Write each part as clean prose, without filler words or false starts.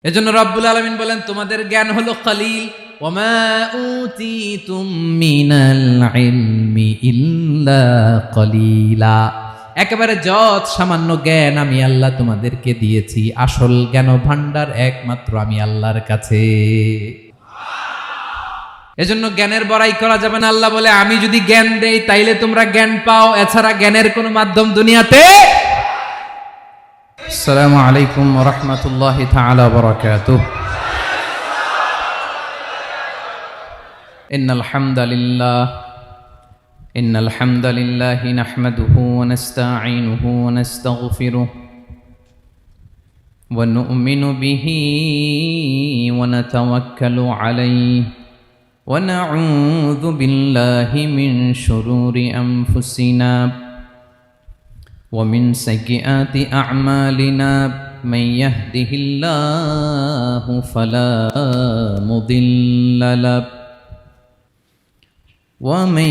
এজন্য রব্বুল আলামিন বলেন তোমাদের জ্ঞান হলো কলিল, ওয়ামা উতিতুম মিনাল ইলমি ইল্লা কলিলা। একেবারে যত সামান্য জ্ঞান আমি আল্লাহ তোমাদেরকে দিয়েছি, আসল জ্ঞান ভান্ডার একমাত্র আমি আল্লাহর কাছে। এজন্য জ্ঞানের বড়াই করা যাবে না। আল্লাহ বলে আমি যদি জ্ঞান দেই তাইলে তোমরা জ্ঞান পাও, এছাড়া জ্ঞানের কোনো মাধ্যম দুনিয়াতে। আসসালামু আলাইকুম ওয়া রাহমাতুল্লাহি তাআলা ওয়া বারাকাতুহু। ইন্নাল হামদালিল্লাহি নাহমাদুহু ওয়া নাস্তাঈনুহু ওয়া নাস্তাগফিরুহ ওয়া নু'মিনু বিহি ওয়া নাতাওয়াক্কালু আলাইহি ওয়া নাউযু বিল্লাহি মিন শুরুরি আনফুসিনা ওয়া মিন সাইয়্যাতি আ'মালিনা মান ইয়াহদিহিল্লাহু ফালা মুদিল্লা লাহু ওয়া মান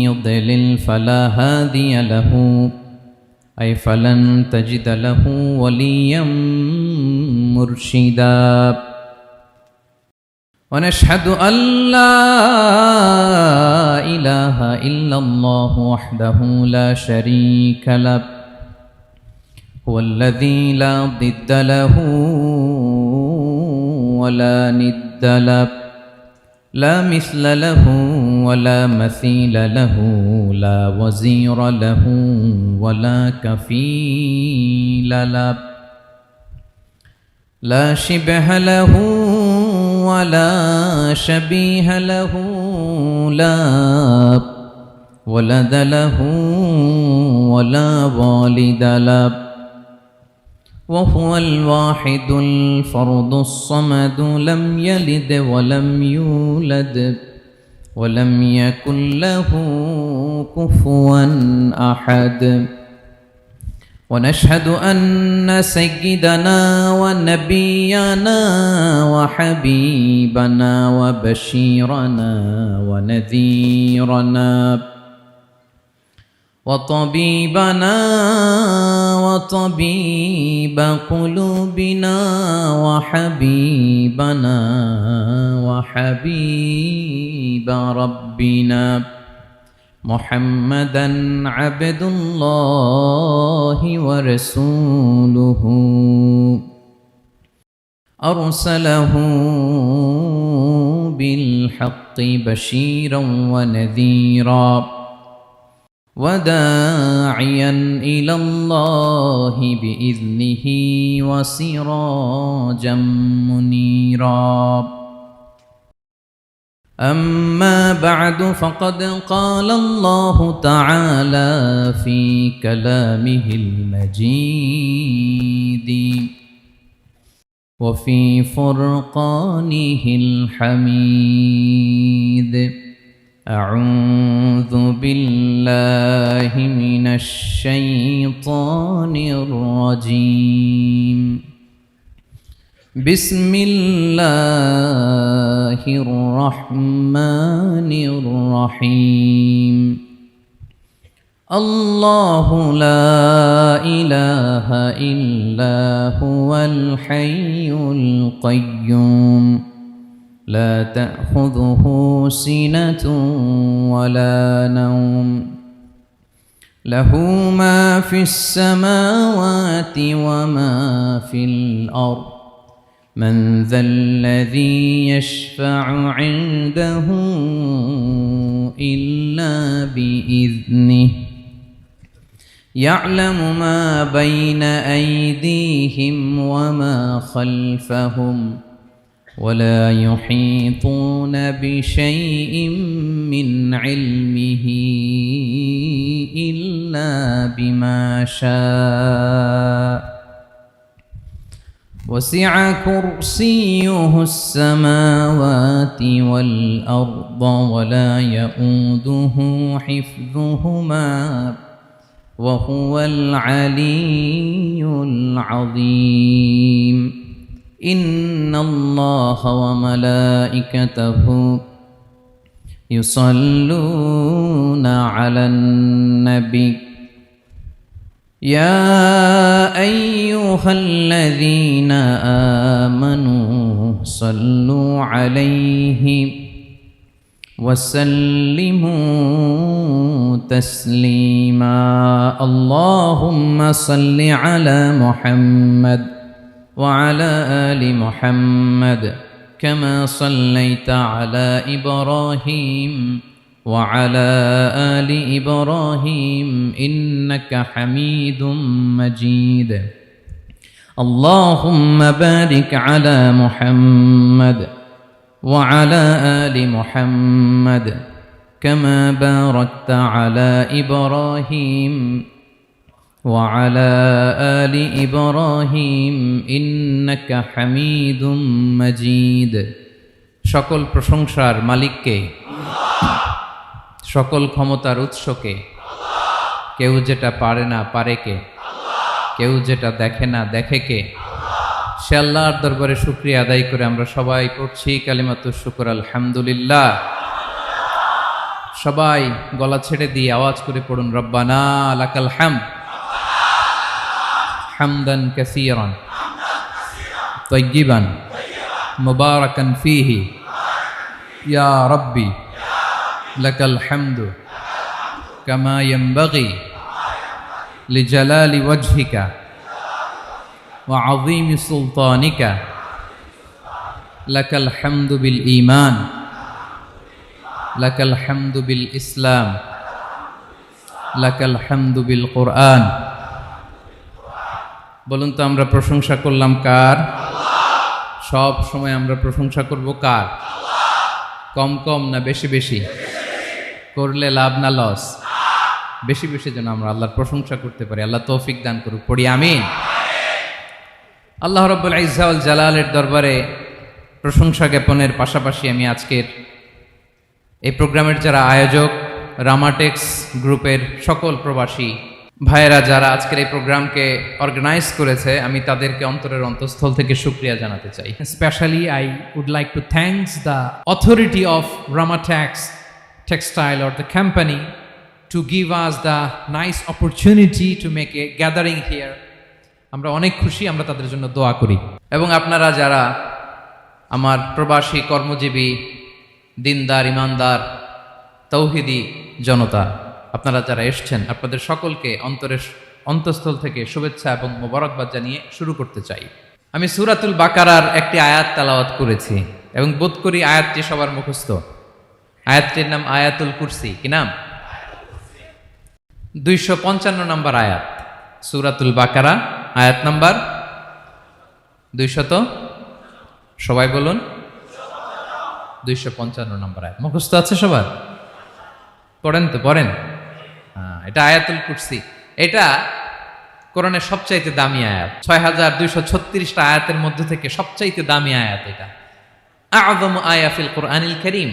ইউদ্লিল ফালা হাদিয়া লাহু আই ফালান তাজিদা লাহু ওয়ালিয়াম মুরশিদা। ونشهد أن لا إله إلا الله وحده لا شريك له هو الذي لا ضد له ولا ند له لا مثل له ولا مثيل له لا وزير له ولا كفيل له لا شبه له ولا شبيه له لا ولد له ولا والد له وهو الواحد الفرد الصمد لم يلد ولم يولد ولم يكن له كفوا أحد. ونشهد أن سيدنا ونبينا وحبيبنا وبشيرنا ونذيرنا وطبيبنا وطبيب قلوبنا وحبيبنا وحبيب ربنا محمدًا عبد الله ورسوله أرسله بالحق بشيرًا ونذيرًا وداعيًا إلى الله بإذنه وسراجًا منيرًا. أما بعد فقد قال الله تعالى في كلامه المجيد وفي فرقانه الحميد. أعوذ بالله من الشيطان الرجيم. بسم الله الرحمن الرحيم. الله لا إله إلا هو الحي القيوم لا تأخذه سنة ولا نوم له ما في السماوات وما في الأرض من ذا الذي يشفع عنده إلا بإذنه يعلم ما بين أيديهم وما خلفهم ولا يحيطون بشيء من علمه إلا بما شاء وسع كرسيه السماوات والأرض ولا يؤوده حفظهما وهو العلي العظيم. إن الله وملائكته يصلون على النبي يا أيها الذين صلوا عليه وسلموا تسليما اللهم صل على محمد وعلى آل محمد كما صليت على إبراهيم وعلى آل إبراهيم إنك حميد مجيد اللهم بارك على محمد وعلى آل محمد كما باركت على إبراهيم وعلى آل إبراهيم إنك حميد مجيد সকল প্রশংসার মালিককে সকল ক্ষমতার উৎসকে কেউ যেটা পারে না পারে কে কেউ যেটা দেখে না দেখে কে সে আল্লাহর দরবারে শুকরিয়া আদায় করে আমরা সবাই পড়ছি কালিমাতুশ শুকর আলহামদুলিল্লাহ সবাই গলা ছেড়ে দিয়ে আওয়াজ করে পড়ুন রব্বানা লাকাল হামদ হামদান কাসীরান তাইয়িবান মুবারাকান ফীহি ইয়া রাব্বি লাকাল হামদু কামা ইয়ানবাগি লিজালালি ওয়াজহিকা ওয়া আযীমি সুলতানিকা লাকাল হামদু বিল ঈমান লাকাল হামদু বিল ইসলাম লাকাল হামদু বিল কুরআন বলুন তো আমরা প্রশংসা করলাম কার সব সময় আমরা প্রশংসা করব কার কম কম না বেশি বেশি করলে লাভ না লস বেশি বেশি যেন আমরা আল্লাহর প্রশংসা করতে পারি আল্লাহ তৌফিক দান করুক পড়ি আমিন আল্লাহ রাব্বুল ইজ্জা ওয়াল জালালের দরবারে প্রশংসা জ্ঞাপনের পাশাপাশি আমি আজকের এই প্রোগ্রামের যারা আয়োজক রামাটেক্স গ্রুপের সকল প্রবাসী ভাইয়েরা যারা আজকের এই প্রোগ্রামকে অর্গানাইজ করেছে আমি তাদেরকে অন্তরের অন্তঃস্থল থেকে শুকরিয়া জানাতে চাই Especially, I would like to thank the authority of Ramatex Textile or the company to give us the nice opportunity to make a gathering here. আমরা অনেক খুশি আমরা তাদের জন্য দোয়া করি এবং আপনারা যারা আমার প্রবাসী কর্মজীবী দিনদার ইমানদার তৌহিদি জনতা আপনারা যারা এসছেন আপনাদের সকলকে অন্তরের অন্তঃস্থল থেকে শুভেচ্ছা এবং মোবারকবাদ জানিয়ে শুরু করতে চাই আমি সূরাতুল বাকারার একটি আয়াত তেলাওয়াত করেছি এবং বোধ করি আয়াতটি সবার মুখস্থ আয়াতটির নাম আয়াতুল কুরসি কি নাম 255 নম্বর আয়াত সূরাতুল বাকারা আয়াত নাম্বার 200 সবাই বলুন 255 নম্বর আয়াত মুখস্থ আছে সবার পড়েন তো পড়েন এটা আয়াতুল কুরসি এটা কোরআনের সবচাইতে দামি আয়াত 6236টা আয়াতের মধ্যে থেকে সবচাইতে দামি আয়াত এটা আযমু আয়া ফিল কুরআনিল কারীম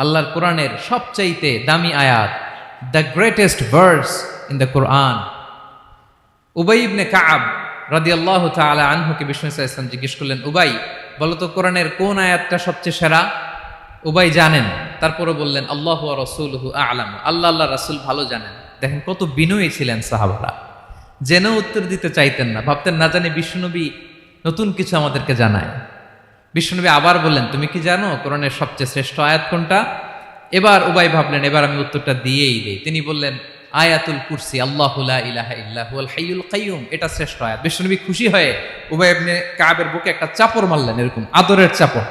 আল্লাহর কোরআনের সবচাইতে দামি আয়াত the greatest verse in the Quran উবাই ইবনে কাআব রাদিয়াল্লাহু তাআলা আনহুকে বিষ্ণু সাল্লাল্লাহু আলাইহি ওয়াসাল্লাম জিজ্ঞেস করলেন উবাই বলো তো কোরআনের কোন আয়াতটা সবচেয়ে সেরা উবাই জানেন তারপরে বললেন আল্লাহু ওয়া রাসূলুহু আ'লাম আল্লাহ রাসূল ভালো জানেন দেখেন কত বিনয়ী ছিলেন সাহাবারা জেনে উত্তর দিতে চাইতেন না ভাবতেন না জানি বিশ্বনবী নতুন কিছু আমাদেরকে জানায় বিশ্বনবী আবার বললেন তুমি কি জানো কোরআনের সবচেয়ে শ্রেষ্ঠ আয়াত কোনটা এবার উবাই ভাবলেন এবার আমি উত্তরটা দিয়েই দেই তিনি বললেন আয়াতুল কুরসি আল্লাহু লা ইলাহা ইল্লা হুয়াল হাইয়ুল কাইয়ুম এটা শ্রেষ্ঠ আয়াত বিশ্বনবী খুশি হয়ে উবাই ইবনে কাবের বুকে একটা চাপড় মারলেন এরকম আদরের চাপড়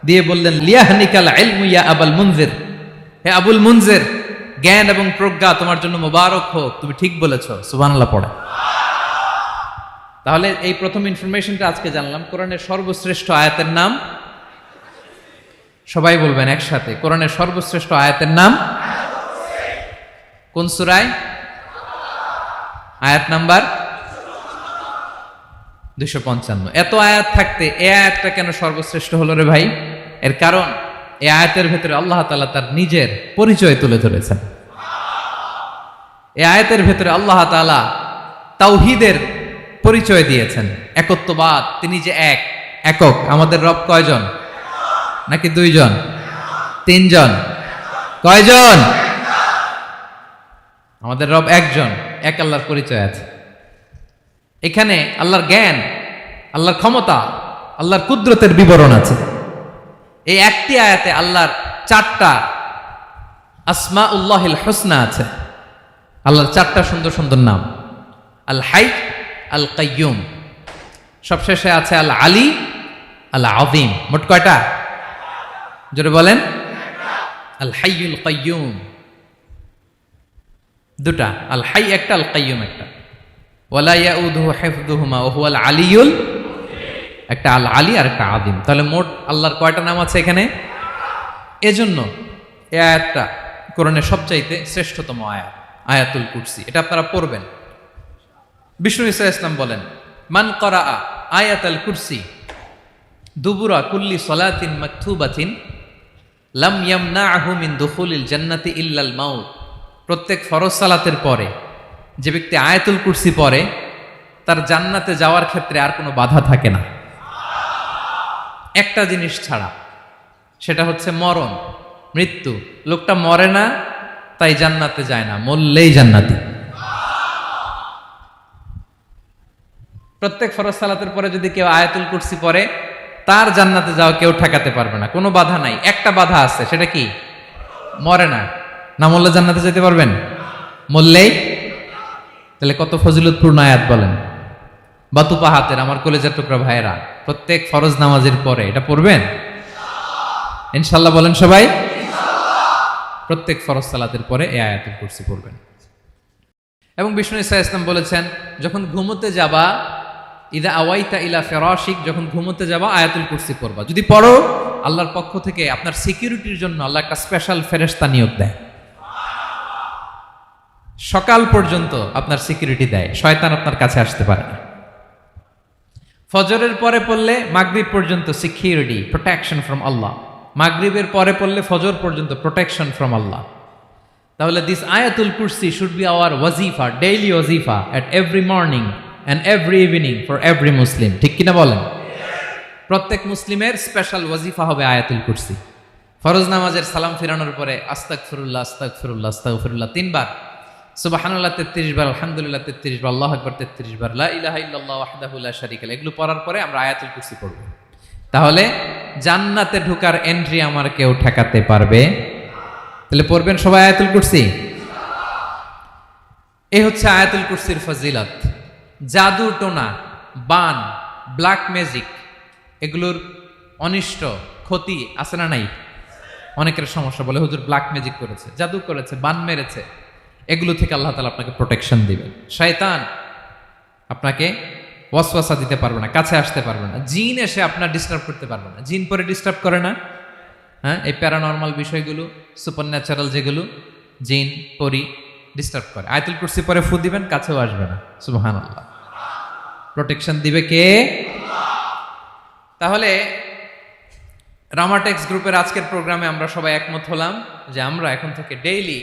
দিয়ে বললেন লিয়াহনিকাল ইলমু ইয়া আবুল মুনজির হে আবুল মুনজির জ্ঞান এবং প্রজ্ঞা তোমার জন্য মোবারক হোক তুমি ঠিক বলেছো সুবহানাল্লাহ পড়ে তাহলে এই প্রথম ইনফরমেশনটা আজকে জানলাম কোরআনের সর্বশ্রেষ্ঠ আয়াতের নাম সবাই বলবেন একসাথে কোরআনের সর্বশ্রেষ্ঠ আয়াতের নাম কোন সূরায় আয়াত নাম্বার 255 এত আয়াত থাকতে এই আয়াতটা কেন সর্বশ্রেষ্ঠ হলো রে ভাই এর কারণ এই আয়াতের ভেতরে আল্লাহ তাআলা তার নিজের পরিচয় তুলে ধরেছেন এই আয়াতের ভেতরে আল্লাহ তাআলা তাওহীদের পরিচয় দিয়েছেন একত্ববাদ তিনি যে একক আমাদের রব কয়জন নাকি দুইজন তিনজন কয়জন আমাদের রব একজন এক আল্লাহর পরিচয় আছে এখানে আল্লাহর জ্ঞান আল্লাহর ক্ষমতা আল্লাহর কুদরতের বিবরণ আছে। এই একটি আয়াতে আল্লাহর 4টা আসমাউল্লাহিল হুসনা আছে, আল্লাহর 4টা সুন্দর সুন্দর নাম। আল হাই, আল কাইয়ুম, সবশেষে আছে আল আলী, আল আযীম। মোট কয়টা? জোরে বলেন। আল হাইয়ুল কাইয়ুম 2টা, আল হাই একটা, আল কাইয়ুম একটা। ওয়ালা ইয়াউদুহু হিফযুহুমা ওয়া হুয়াল আলিয়ুল, একটা আল আলী আর একটা আযীম। তাহলে মোট আল্লাহর কয়টা নাম আছে এখানে? এজন্য এই আয়াতটা কোরআনের সবচাইতে শ্রেষ্ঠতম আয়াত, আয়াতুল কুরসি। এটা আপনারা পড়বেন। বিষ্ণু ঈসা ইসলাম বলেন, মান করাআ আয়াতুল কুরসি দুবুরা কুল্লি সলাতিন মাকতুবাতিন লাম ইয়ামনাহু মিন দুখুলিল জান্নাতি ইল্লাল মাউত। প্রত্যেক ফরজ সালাতের পরে যে ব্যক্তি আয়াতুল কুরসি পড়ে তার জান্নাতে যাওয়ার ক্ষেত্রে আর কোনো বাধা থাকে না, একটা জিনিস ছাড়া, সেটা হচ্ছে মরণ, মৃত্যু। লোকটা মরে না তাই জান্নাতে যায় না, মরলেই জান্নাতি। প্রত্যেক ফরজ সালাতের পরে যদি কেউ আয়াতুল কুরসি পড়ে তার জান্নাতে যাওয়া কেউ ঠেকাতে পারবে না, কোনো বাধা নাই। একটা বাধা আছে, সেটা কি? মরে না। না মরলে জান্নাতে যেতে পারবেন? মরলেই। তাহলে কত ফজিলতপূর্ণ আয়াত বলেন। বাতুপা হাতের আমার কলেজের টুকরা ভাইয়েরা, প্রত্যেক ফরজ নামাজের পরে এটা পড়বেন ইনশাল্লাহ। বলেন সবাই। প্রত্যেক ফরজ সালাতের পরে এই আয়াতুল কুরসি পড়বেন। এবং বিষ্ণু ঈসা ইসলাম বলেছেন, যখন ঘুমোতে যাবা, ইদা আওয়াইতা ইলা ফিরাশিক, যখন ঘুমোতে যাবা আয়াতুল কুরসি পড়বা। যদি পড়ো, আল্লাহর পক্ষ থেকে আপনার সিকিউরিটির জন্য আল্লাহ একটা স্পেশাল ফেরেশতা নিয়োগ দেয়। সকাল পর্যন্ত আপনার সিকিউরিটি দেয়, শয়তান আপনার কাছে আসতে পারে না। ফজরের পরে পড়লে মাগরিব পর্যন্ত সিকিউরিটি, প্রোটেকশন ফ্রম আল্লাহ। মাগরিবের পরে পড়লে ফজর পর্যন্ত প্রোটেকশন ফ্রম আল্লাহ। তাহলে দিস আয়াতুল কুরসি শুড বি আওয়ার ওয়াজিফা, ডেইলি ওয়াজিফা at every morning and every evening for every Muslim. ঠিক কিনা বলেন? প্রত্যেক মুসলিমের স্পেশাল ওয়াজিফা হবে আয়াতুল কুরসি। ফরজ নামাজের সালাম ফিরানোর পরে আস্তাগফিরুল্লাহ আস্তাগফিরুল্লাহ আস্তাগফিরুল্লাহ 3 বার, সুবহানাল্লাহ 33 বার, আলহামদুলিল্লাহ 33 বার, আল্লাহু আকবার 33 বার, লা ইলাহা ইল্লাল্লাহ ওয়াহদাহু লা শারীকা লাহু, এগুলো পড়ার পরে আমরা আয়াতুল কুরসি পড়ব। তাহলে জান্নাতে ঢোকার এন্ট্রি আমার কেউ ঠেকাতে পারবে। তাহলে পড়বেন সবাই আয়াতুল কুরসি। এই হচ্ছে আয়াতুল কুরসির ফজিলত। জাদু টোনা, বান, ব্ল্যাক ম্যাজিক, এগুলোর অনিষ্ট ক্ষতি আছে না নাই? অনেকের সমস্যা, বলে হুজুর ব্ল্যাক ম্যাজিক করেছে, জাদু করেছে, বান মেরেছে। এগুলো থেকে আল্লাহ তাআলা আপনাকে প্রোটেকশন দিবেন। শয়তান আপনাকে ওয়াসওয়াসা দিতে পারবে না, কাছে আসতে পারবে না। জিন এসে আপনার ডিস্টার্ব করতে পারবে না। জিন পরে ডিস্টার্ব করে না? হ্যাঁ, এই প্যারানর্মাল বিষয়গুলো, সুপার ন্যাচারাল যেগুলো, জিন পরি ডিস্টার্ব করে। আয়াতুল কুরসি পরে ফু দিবেন, কাছেও আসবে না। সুবহানাল্লাহ। প্রোটেকশন দিবে কে? তাহলে রামাটেক্স গ্রুপের আজকের প্রোগ্রামে আমরা সবাই একমত হলাম যে আমরা এখন থেকে ডেইলি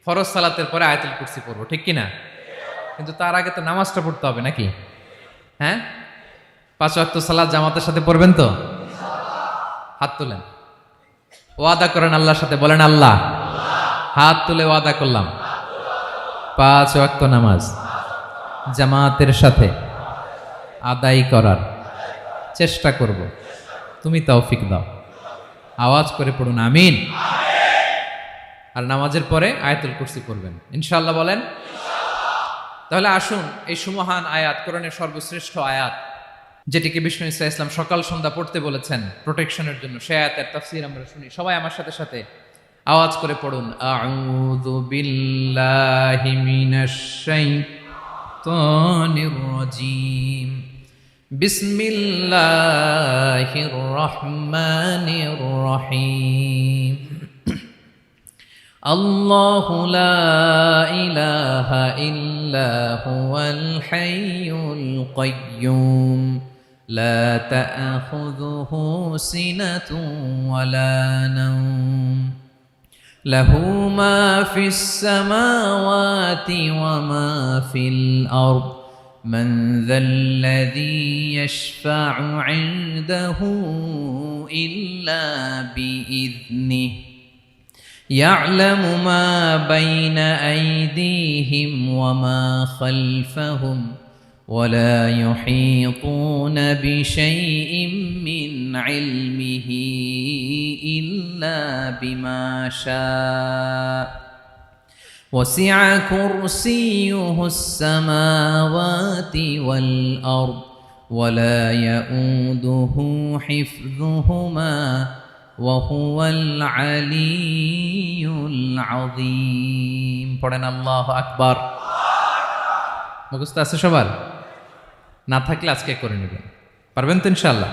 ফরজ সালাতের পরে আয়াতুল কুরসি পড়বো, ঠিক কিনা? কিন্তু তার আগে তো নামাজটা পড়তে হবে নাকি? হ্যাঁ, 5 ওয়াক্ত সালাত জামাতের সাথে পড়বেন তো? হাত তুলেন, ওয়াদা করেন আল্লাহর সাথে, বলেন আল্লাহ, হাত তুলে ওয়াদা করলাম 5 ওয়াক্ত নামাজ জামাতের সাথে আদায় করার চেষ্টা করব, তুমি তৌফিক দাও। আওয়াজ করে পড়ুন আমিন। আর নামাজের পরে আয়াতুল কুরসি পড়বেন ইনশাআল্লাহ, বলেন। তাহলে আসুন এই সুমহান আয়াত, কোরআনের সর্বশ্রেষ্ঠ আয়াত, যেটিকে বিষ্ণু ঈসা ইসলাম সকাল সন্ধ্যা পড়তে বলেছেন প্রোটেকশনের জন্য, সে আয়াতের তাফসীর আমরা শুনি। সবাই আমার সাথে সাথে আওয়াজ করে পড়ুন, আউযু বিল্লাহি মিনাশ শাইতানির রাজীম, বিসমিল্লাহির রহমানির রহিম। আল্লাহু লা ইলাহা ইল্লা হুয়াল হাইয়ুল কাইয়্যুম, লা তা'খুযুহু সিনাতুন ওয়ালা নাওম, লাহু মা ফিস সামাওয়াতি ওয়া মা ফিল আরদ, মান যাল্লাযী ইয়াশফা'ু 'ইনদাহু ইল্লা বিইذনিহি, يعلم ما بين أيديهم وما خلفهم ولا يحيطون بشيء من علمه إلا بما شاء وسع كرسيه السماوات والأرض ولا يؤوده حفظهما وهو العلي العظيم পড়েন আল্লাহু আকবার। মুখস্থ আছে সবার? না থাকলে আজকে করে নেবেন, পারবেন তো ইনশাআল্লাহ।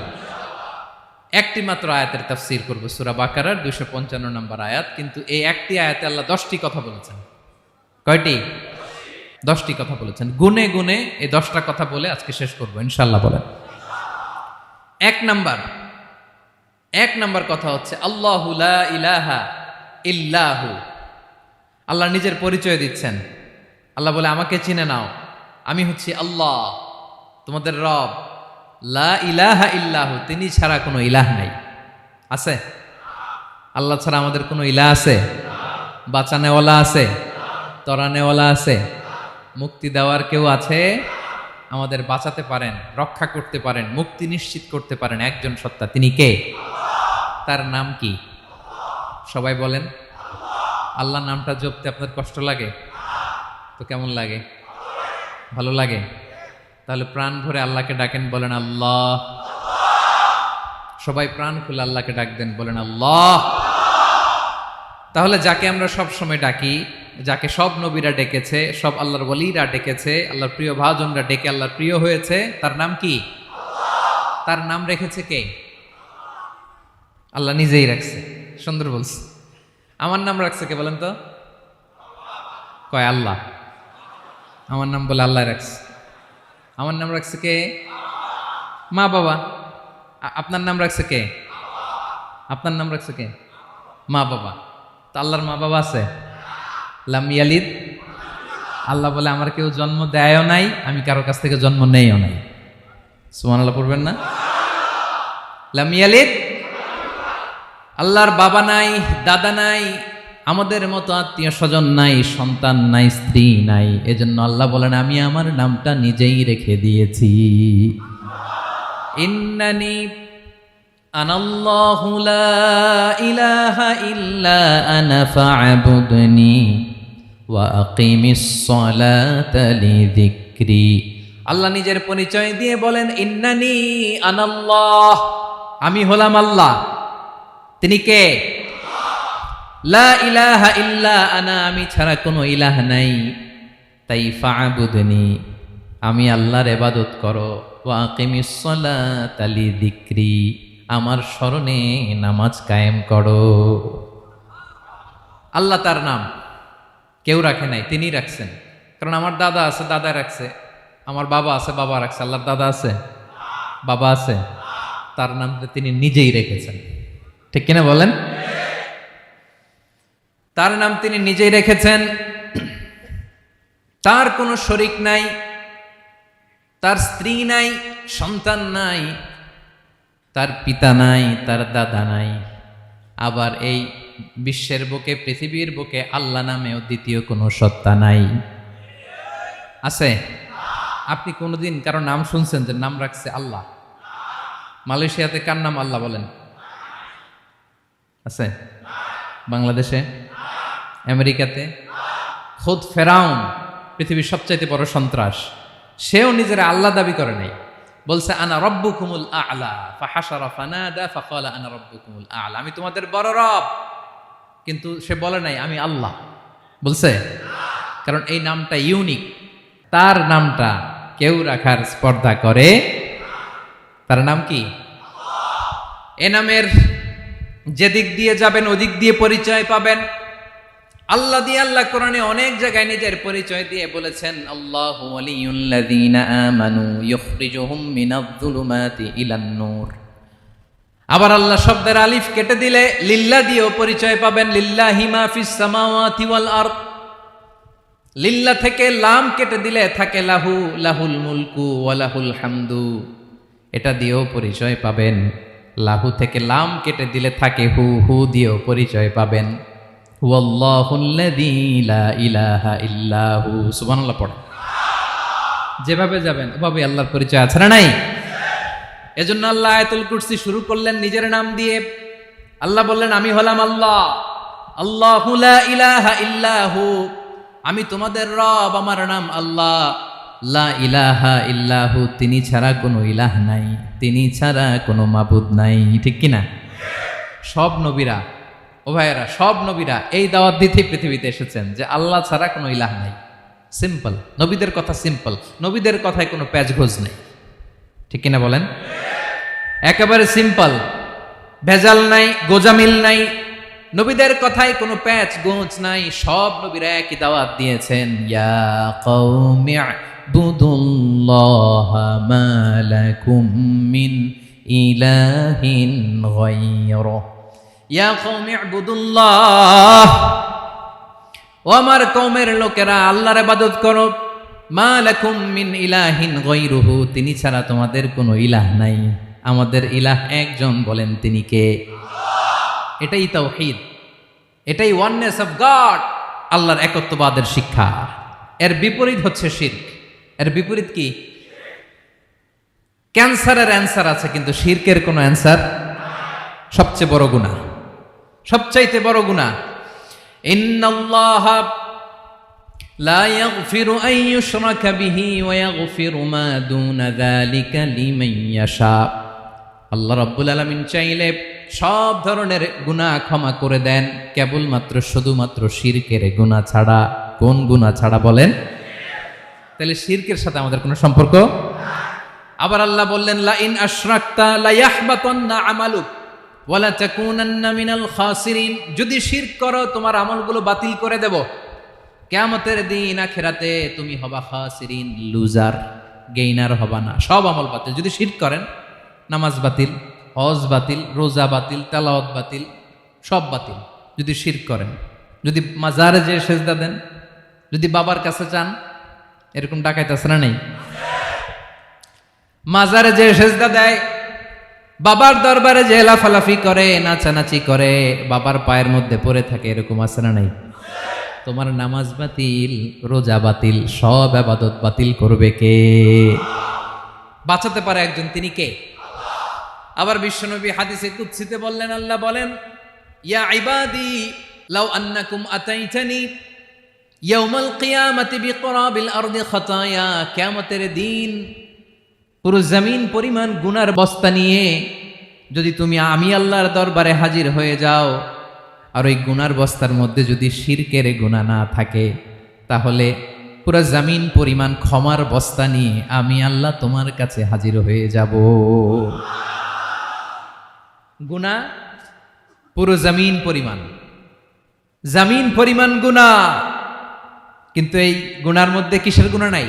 একটি মাত্র আয়াতের তাফসীর করব, সূরা বাকারার 255 নম্বর আয়াত। কিন্তু এই একটি আয়াতে আল্লাহ 10টি কথা বলেছেন। কয়টি? 10টি কথা বলেছেন। গুনে গুনে এই 10টা কথা বলে আজকে শেষ করব ইনশাআল্লাহ। বলেন। এক নাম্বার কথা হচ্ছে আল্লাহু লা ইলাহা ইল্লাহু। আল্লাহ নিজের পরিচয় দিচ্ছেন। আল্লাহ বলে, আমাকে চিনে নাও, আমি হচ্ছি আল্লাহ, তোমাদের রব। লা ইলাহা ইল্লাহু, তিনি ছাড়া কোনো ইলাহ নাই। আছে? আল্লাহ ছাড়া আমাদের কোনো ইলাহ আছে? বাঁচানেওয়ালা আছে? তরানেওয়ালা আছে? মুক্তি দেওয়ার কেউ আছে? আমাদের বাঁচাতে পারেন, রক্ষা করতে পারেন, মুক্তি নিশ্চিত করতে পারেন একজন সত্তা। তিনি কে? তার নাম কি? সবাই বলেন। আল্লাহ নামটা জপতে আপনার কষ্ট লাগে? তো কেমন লাগে? ভালো লাগে? তাহলে প্রাণ ভরে আল্লাহকে ডাকেন, বলেন আল্লাহ। সবাই প্রাণ খুলে আল্লাহকে ডাক দেন, বলেন আল্লাহ। তাহলে যাকে আমরা সব সময় ডাকি, যাকে সব নবীরা ডেকেছে, সব আল্লাহর ওয়ালিরা ডেকেছে, আল্লাহর প্রিয় ভাজনরা ডেকে আল্লাহর প্রিয় হয়েছে, তার নাম কি? তার নাম রেখেছে কে? আল্লাহ নিজেই রাখছে। সুন্দর বলছে। আমার নাম রাখছে কে বলেন তো? কয় আল্লাহ। আমার নাম বলে আল্লাহ রাখছে। আমার নাম রাখছে কে? মা বাবা। আপনার নাম রাখছে কে? আপনার নাম রাখছে কে? মা বাবা। তো আল্লাহর মা বাবা আছে? লাম ইয়ালিদ। আল্লাহ বলে, আমার কেউ জন্ম দেয়ও নাই, আমি কারো কাছ থেকে জন্ম নেইও নাই। সুবহানাল্লাহ পড়বেন না? লাম ইয়ালিদ। আল্লাহর বাবা নাই, দাদা নাই, আমাদের মতো আত্মীয় স্বজন নাই, সন্তান নাই, স্ত্রী নাই। এজন্য আল্লাহ বলেন, আমি আমার নামটা নিজেই রেখে দিয়েছি। ইন্নানি আনাল্লাহু লা ইলাহা ইল্লা আনা ফা'বুদনি ওয়া আকিমিস সালাতা লিযিকরি। আল্লাহ নিজের পরিচয় দিয়ে বলেন, ইন্নানি আনাল্লাহ, আমি হলাম আল্লাহ। তিনি কে? লা ইলাহা ইল্লা আনা, আমি ছাড়া কোনো ইলাহ নাই। তাই ফা'বুদনি, আমি আল্লাহর ইবাদত করো। ওয়া আকিমিস সালাতা লিযিকরি, আমার স্মরণে নামাজ কায়েম করো। আল্লাহ তার নাম কেউ রাখে নাই, তিনি রাখছেন। কারণ আমার দাদা আছে, দাদা রাখছে। আমার বাবা আছে, বাবা রাখছে। আল্লাহর দাদা আছে? বাবা আছে? তার নামটা তিনি নিজেই রেখেছেন। ঠিক কিনা বলেন? তার নাম তিনি নিজেই রেখেছেন। তার কোনো শরীক নাই, তার স্ত্রী নাই, সন্তান নাই, তার পিতা নাই, তার দাদা নাই। আবার এই বিশ্বের বুকে, পৃথিবীর বুকে আল্লাহ নামেও দ্বিতীয় কোনো সত্তা নাই। আছে? আপনি কোনোদিন কারো নাম শুনছেন যে নাম রাখছে আল্লাহ? মালয়েশিয়াতে কার নাম আল্লাহ বলেন? আছে? বাংলাদেশে? আমেরিকাতে? খুদ ফেরাউন, পৃথিবীর সবচাইতে বড় সন্ত্রাস, সেও নিজের আল্লাহ দাবি করে নাই। বলছে আনা রব্বুকুমুল আ'লা, ফাহাশারা ফানাদা ফাকালা আনা রব্বুকুমুল আ'লা, আমি তোমাদের বড় রব। কিন্তু সে বলে নাই আমি আল্লাহ। বলছে? কারণ এই নামটা ইউনিক। তার নামটা কেউ রাখার স্পর্ধা করে। তার নাম কি? এ নামের যেদিক দিয়ে যাবেন ওদিক দিয়ে পরিচয় পাবেন। আল্লাহ দিয়ে আল্লাহ কোরআনে অনেক জায়গায় নিজের পরিচয় দিয়ে বলেছেন, আল্লাহু ওয়ালিয়ুল্লাযীনা আমানু ইউখরিজুহুম মিনায-যুলুমাতি ইলান-নূর। আবার আল্লাহ শব্দের আলিফ কেটে দিলে লিল্লাহ দিয়েও পরিচয় পাবেন। লিল্লাহি মা ফিস সামাওয়াতি ওয়াল আরদ। লিল্লাহ থেকে লাম কেটে দিলে থাকে লাহু, লাহুল মুলকু ওয়া লাহুল হামদু, এটা দিয়েও পরিচয় পাবেন। লাহু থেকে লাম কেটে দিলে থাকে হু, হু দিয়েও পরিচয় পাবেন। হুয়াল্লাহুল্লাযী লা ইলাহা ইল্লাহু। সুবহানাল্লাহ পড়ে। যেভাবে যাবেন ওভাবে আল্লাহর পরিচয় আছে না নাই? এজন্য আল্লাহ আয়াতুল কুরসি শুরু করলেন নিজের নাম দিয়ে। আল্লাহ বললেন, আমি হলাম আল্লাহ, আল্লাহু লা ইলাহা ইল্লাহু, আমি তোমাদের রব, আমার নাম আল্লাহ। লা ইলাহা ইল্লাহু, তিনি ছাড়া কোনো ইলাহ নাই, তিনি ছাড়া কোনো মাবুদ নাই। ঠিক কিনা? সব নবীরা, ও ভাইয়েরা, সব নবীরা এই দাওয়াত দিতে পৃথিবীতে এসেছেন যে আল্লাহ ছাড়া কোনো ইলাহ নাই। সিম্পল, নবীদের কথা সিম্পল, নবীদের কথায় কোনো প্যাচগোজ নেই। ঠিক কিনা বলেন? একেবারে সিম্পল, ভেজাল নাই, গোজামিল নাই, নবীদের কথায় কোনো প্যাচ গোঁচ নাই। সব নবীরা একই দাওয়াত দিয়েছেন, ইয়া কওমি ইবুদুল্লাহা মা লাকুম মিন ইলাহিন গায়রুহু, ইয়া কওমি ইবুদুল্লাহ, ও আমার কওমের লোকেরা আল্লাহর ইবাদত করো, মা লাকুম মিন ইলাহিন গায়রুহু, তিনি ছাড়া তোমাদের কোনো ইলাহ নাই। আমাদের ইলাহ একজন, বলেন তিনি কে? এটাই তাওহীদ, এটাই ওয়াননেস অফ গড, আল্লাহর একত্ববাদের শিক্ষা। এর বিপরীত হচ্ছে শিরক। এর বিপরীত কি? ক্যান্সারের অ্যান্সার আছে কিন্তু শিরকের কোনো অ্যান্সার। সবচেয়ে বড় গুনাহ, সবচাইতে বড় গুনাহ। ইন্নাল্লাহা লা ইয়াগফিরু আন ইউশরাকা বিহি ওয়া ইয়াগফিরু মা দুনা যালিকা লিমান ইয়াশা। আল্লাহ রাব্বুল আলামিন চাইলে সব ধরনের গুনাহ ক্ষমা করে দেন, কেবলমাত্র শুধুমাত্র শিরকের গুনাহ ছাড়া। কোন গুনাহ ছাড়া বলেন? তাহলে শিরকের সাথে আমাদের কোনো সম্পর্ক। আবার আল্লাহ বললেন, লা ইন আশরাকতা লা ইয়াহবাতান্না আমালুক ওয়া লা তাকুনান্না মিনাল খাসিরিন, যদি শিরক করো তোমার আমলগুলো বাতিল করে দেব, কিয়ামতের দিন আখিরাতে তুমি হবা খাসিরিন, লুজার, গেইনার হবা না, সব আমল বাতিল। যদি শিরক করেন, নামাজ বাতিল, হজ বাতিল, রোজা বাতিল, তেলাওয়াত বাতিল, সব বাতিল যদি শিরক করেন। যদি মাজারে যে সেজদা দেন, যদি বাবার কাছে চান, এরকম ডাকাইতে আছে না নেই? মাজারে যে সেজদা দেয়, বাবার দরবারে যে লাফালাফি করে, নাচানাচি করে, বাবার পায়ের মধ্যে পড়ে থাকে, এরকম আছে না নাই? তোমার নামাজ বাতিল, রোজা বাতিল, সব ইবাদত বাতিল করবে কে? বাঁচাতে পারে একজন, তিনি কে? আবার বিশ্বনবী হাদিসে কুদসিতে বললেন, আল্লাহ বলেন, ইয়া ইবাদি লাউ আন্নাকুম আতাইতানি ইয়াউমাল কিয়ামাতি বিকরাবিল আরদি খাতায়া, কিয়ামতের দিন পুরো জমিন পরিমাণ গুনার বস্তা নিয়ে যদি তুমি আমি আল্লাহর দরবারে হাজির হয়ে যাও, আর ওই গুনার বস্তার মধ্যে যদি শিরকের গুনাহ না থাকে, তাহলে পুরো জমিন পরিমাণ ক্ষমার বস্তা নিয়ে আমি আল্লাহ তোমার কাছে হাজির হয়ে যাব। গুনাহ পুরো জমিন পরিমাণ, জমিন পরিমাণ গুনাহ, কিন্তু এই গুনার মধ্যে কিসের গুনাহ নাই?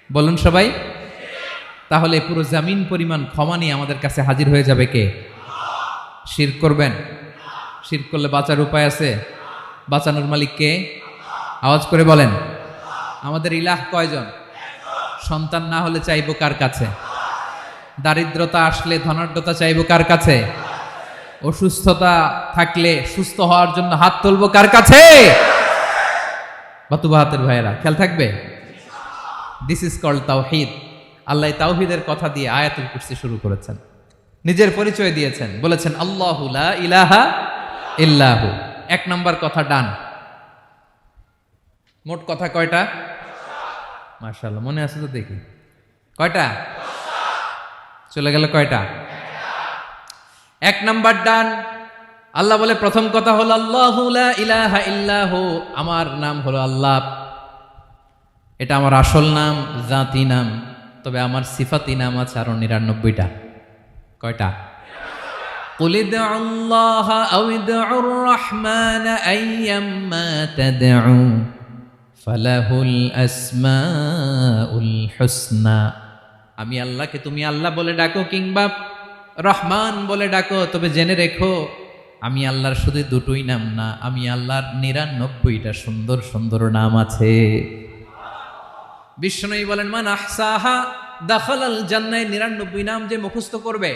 বলুন সবাই। তাহলে পুরো জমিন পরিমাণ ক্ষমা নিয়ে আমাদের কাছে হাজির হয়ে যাবে কে? শিরক করবেন? শিরক করলে বাঁচার উপায় আছে? বাঁচানোর মালিক কে? আওয়াজ করে বলেন। আমাদের ইলাহ কয়জন? সন্তান না হলে চাইবো কার কাছে? দারিদ্রতা আসলে ধনাঢ্যতা চাইবো কার কাছে? অসুস্থতা থাকলে সুস্থ হওয়ার জন্য হাত তুলবো কার কাছে? বাতুবাহাতের ভাইয়েরা, খেয়াল থাকবে। দিস ইজ কল্ড তাওহীদ। আল্লাহ তাওহীদের কথা দিয়ে আয়াতুল কুরসি শুরু করেছেন, নিজের পরিচয় দিয়েছেন, বলেছেন আল্লাহু লা ইলাহা ইল্লাহু। এক নাম্বার কথা ডান। মোট কথা কয়টা? মাশাআল্লাহ, মনে আছে তো দেখি। কয়টা? চলে গেল কয়টা? এক নাম্বার ডান। আল্লাহ বলে প্রথম কথা হলো আল্লাহু লা ইলাহা ইল্লাহু, আমার নাম হলো আল্লাহ। এটা আমার আসল নাম, জাতি নাম। তবে আমার সিফাতি নাম আছে আরো ৯৯টা। কয়টা? قل ادعوا الله أو ادعوا الرحمن أيما تدعوا فله الأسماء الحسنى। আমি আল্লাহকে তুমি আল্লাহ বলে ডাকো কিংবা রহমান বলে ডাকো, তবে জেনে রেখো আমি আল্লাহর শুধু দুটোই নাম না, আমি আল্লাহর ৯৯টা সুন্দর সুন্দর নাম আছে। বিষ্ণু বলেন, মান আহসাহা দাখালাল জান্নাহ। ৯৯ নাম যে মুখস্থ করবে,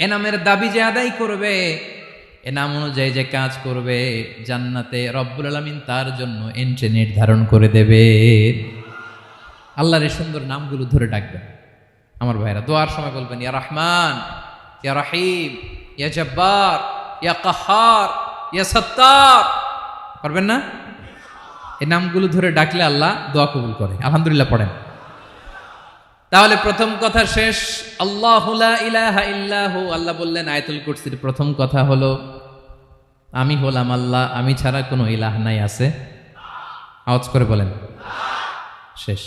এ নামের দাবি যে আদায় করবে, এ নাম অনুযায়ী যে কাজ করবে, জান্নাতে রব্বুল আলামিন তার জন্য এন্ট্রি নির্ধারণ করে দেবে। আল্লাহর এই সুন্দর নামগুলো ধরে ডাকবেন। আমার ভাইরা দোয়ার সময় বলবেন ইয়া রহমান, ইয়া রহিম, ইয়া জব্বার, ইয়া কাহ্হার, ইয়া সত্তার। পারবেন না? এই নামগুলো ধরে ডাকলে আল্লাহ দোয়া কবুল করে। আলহামদুলিল্লাহ পড়েন। তাহলে প্রথম কথা শেষ। আল্লাহু লা ইলাহা ইল্লাহু, আল্লাহ বললেন আয়াতুল কুরসির প্রথম কথা হলো আমি হলাম আল্লাহ, আমি ছাড়া কোনো ইলাহ নাই। আছে? আওয়াজ করে বলেন। শেষ।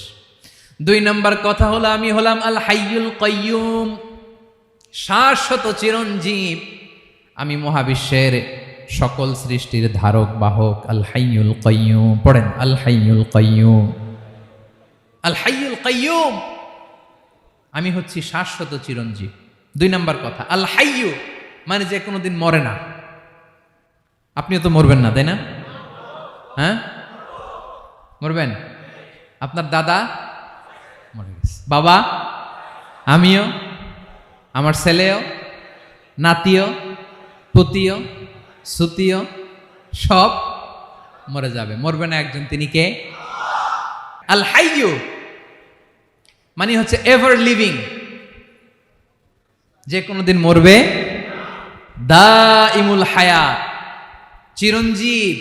2 নম্বর কথা হলো আমি হলাম আল হাইয়ুল কাইয়ুম, শাশ্বত চিরঞ্জীব। আমি মহাবিশ্বের সকল সৃষ্টির ধারক বাহক। আল হাইয়ুল কাইয়ুম পড়েন। আল হাইয়ুল কাইয়ুম, আল হাইয়ুল কাইয়ুম, আমি হচ্ছি শাশ্বত চিরঞ্জীব। 2 নম্বর কথা আল হাইয়ু মানে যে কোনোদিন মরে না। আপনিও তো মরবেন না, তাই না? হ্যাঁ, মরবেন। আপনার দাদা মরে গেছে, বাবা, আমিও, আমার ছেলেও, নাতিও, পুতিও, সুতিও সব মরে যাবে। মরবে না একজন, তিনি কে? আল হাইয়ু মানে হচ্ছে এভার লিভিং, যে কোনোদিন মরবে। দাইমুল হায়াত, চিরঞ্জীব,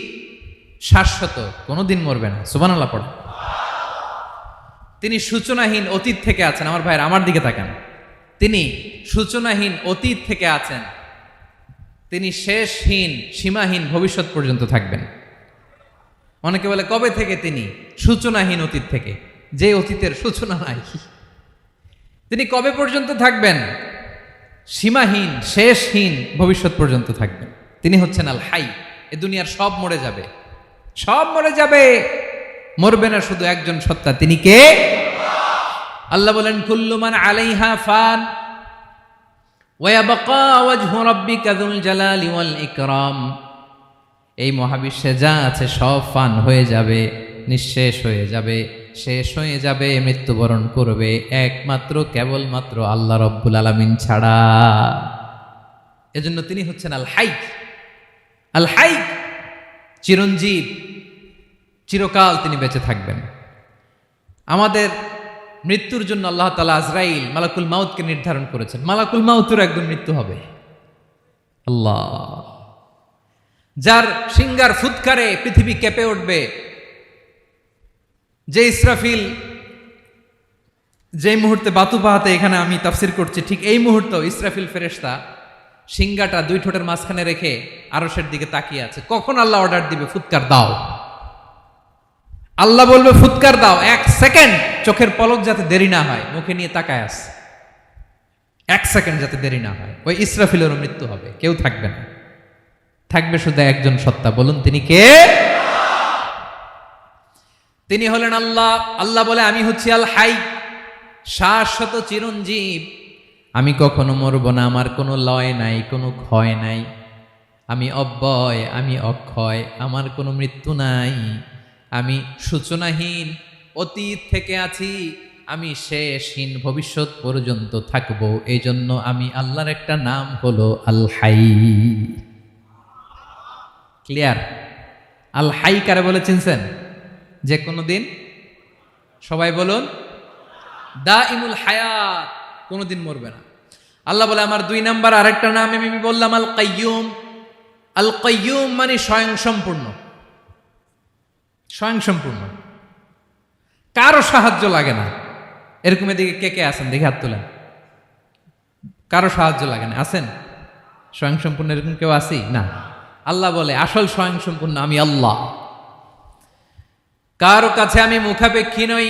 শাশ্বত, কোনোদিন মরবে না। সুবহানাল্লাহ পড়ে। তিনি সূচনাহীন অতীত থেকে আছেন। আমার ভাইয়ের আমার দিকে তাকান। তিনি সূচনাহীন অতীত থেকে আছেন, তিনি শেষহীন সীমাহীন ভবিষ্যৎ পর্যন্ত থাকবেন। অনেকে বলে কবে থেকে? তিনি সূচনাহীন অতীত থেকে, যে অতীতের সূচনা নাই। তিনি কবে পর্যন্ত থাকবেন? সীমাহীন শেষহীন ভবিষ্যৎ পর্যন্ত থাকবেন। তিনি হচ্ছেন আল হাই। এ দুনিয়ার সব মরে যাবে, সব মরে যাবে, মরবে না শুধু একজন সত্তা। তিনি কে? আল্লাহ বলেন কুল্লু মান আলাইহা ফান ওয়া ইয়াবকা ওয়াজহু রাব্বিকা যুল জালালি ওয়াল ইকরাম। এই মহাবিশ্বে যা আছে সব ফান হয়ে যাবে, নিঃশেষ হয়ে যাবে, শেষ হয়ে যাবে, মৃত্যুবরণ করবে, একমাত্র কেবলমাত্র আল্লাহ রব্বুল আলামিন ছাড়া। এজন্য তিনি হচ্ছেন আল হাই। আল হাই চিরঞ্জীব, চিরকাল তিনি বেঁচে থাকবেন। আমাদের মৃত্যুর জন্য আল্লাহ তাআলা আজরাইল মালাকুল মাউতকে নির্ধারণ করেছেন। মালাকুল মাউতের একদিন মৃত্যু হবে। আল্লাহ, যার সিংগার ফুৎকারে পৃথিবী কেঁপে উঠবে, যে ইসরাফিল যে মুহূর্তে বাতু পাহাতে এখানে আমি তাফসির করছি, ঠিক এই মুহূর্তে ইসরাফিল ফেরেশতা সিংগাটা 2 ঠোঁটের মাঝখানে রেখে আরশের দিকে তাকিয়ে আছে। কখন আল্লাহ অর্ডার দিবে ফুৎকার দাও, আল্লাহ বলবে ফুৎকার দাও, 1 সেকেন্ড চোখের পলক যাতে দেরি না হয়, মুখে নিয়ে তাকায় আছে, 1 সেকেন্ড যাতে দেরি না হয়। ওই ইসরাফিলেরও মৃত্যু হবে, কেউ থাকবে না, থাকবে শুধু একজন সত্তা। বলুন তিনি কে? তিনি হলেন আল্লাহ। আল্লাহ বলে আমি হচ্ছি আল হাই, শাশ্বত চিরঞ্জীব। আমি কখনো মরব না, আমার কোনো লয় নাই, কোনো ক্ষয় নাই। আমি অব্যয়, আমি অক্ষয়, আমার কোনো মৃত্যু নাই। আমি সূচনাহীন অতীত থেকে আছি, আমি শেষহীন ভবিষ্যৎ পর্যন্ত থাকব। এই জন্য আমি আল্লাহর একটা নাম হলো আল হাই। ক্লিয়ার? আল হাই কারে বলে চিনছেন? যে কোনো দিন, সবাই বলুন, দাইমুল হায়াত, কোনোদিন মরবে না। আল্লাহ বলে আমার 2 নাম্বার আরেকটা নাম আমি বললাম আল কাইয়ুম। আল কাইয়ুম মানে স্বয়ং সম্পূর্ণ, স্বয়ং সম্পূর্ণ, কারো সাহায্য লাগে না। এরকম এদিকে কে কে আছেন দেখে হাত তোলেন। কারো সাহায্য লাগে না, আছেন? স্বয়ং সম্পূর্ণ এরকম কেউ আছি না? আল্লাহ বলে আসল স্বয়ং সম্পূর্ণ আমি আল্লাহ। কারো কাছে আমি মুখাপেক্ষী নই।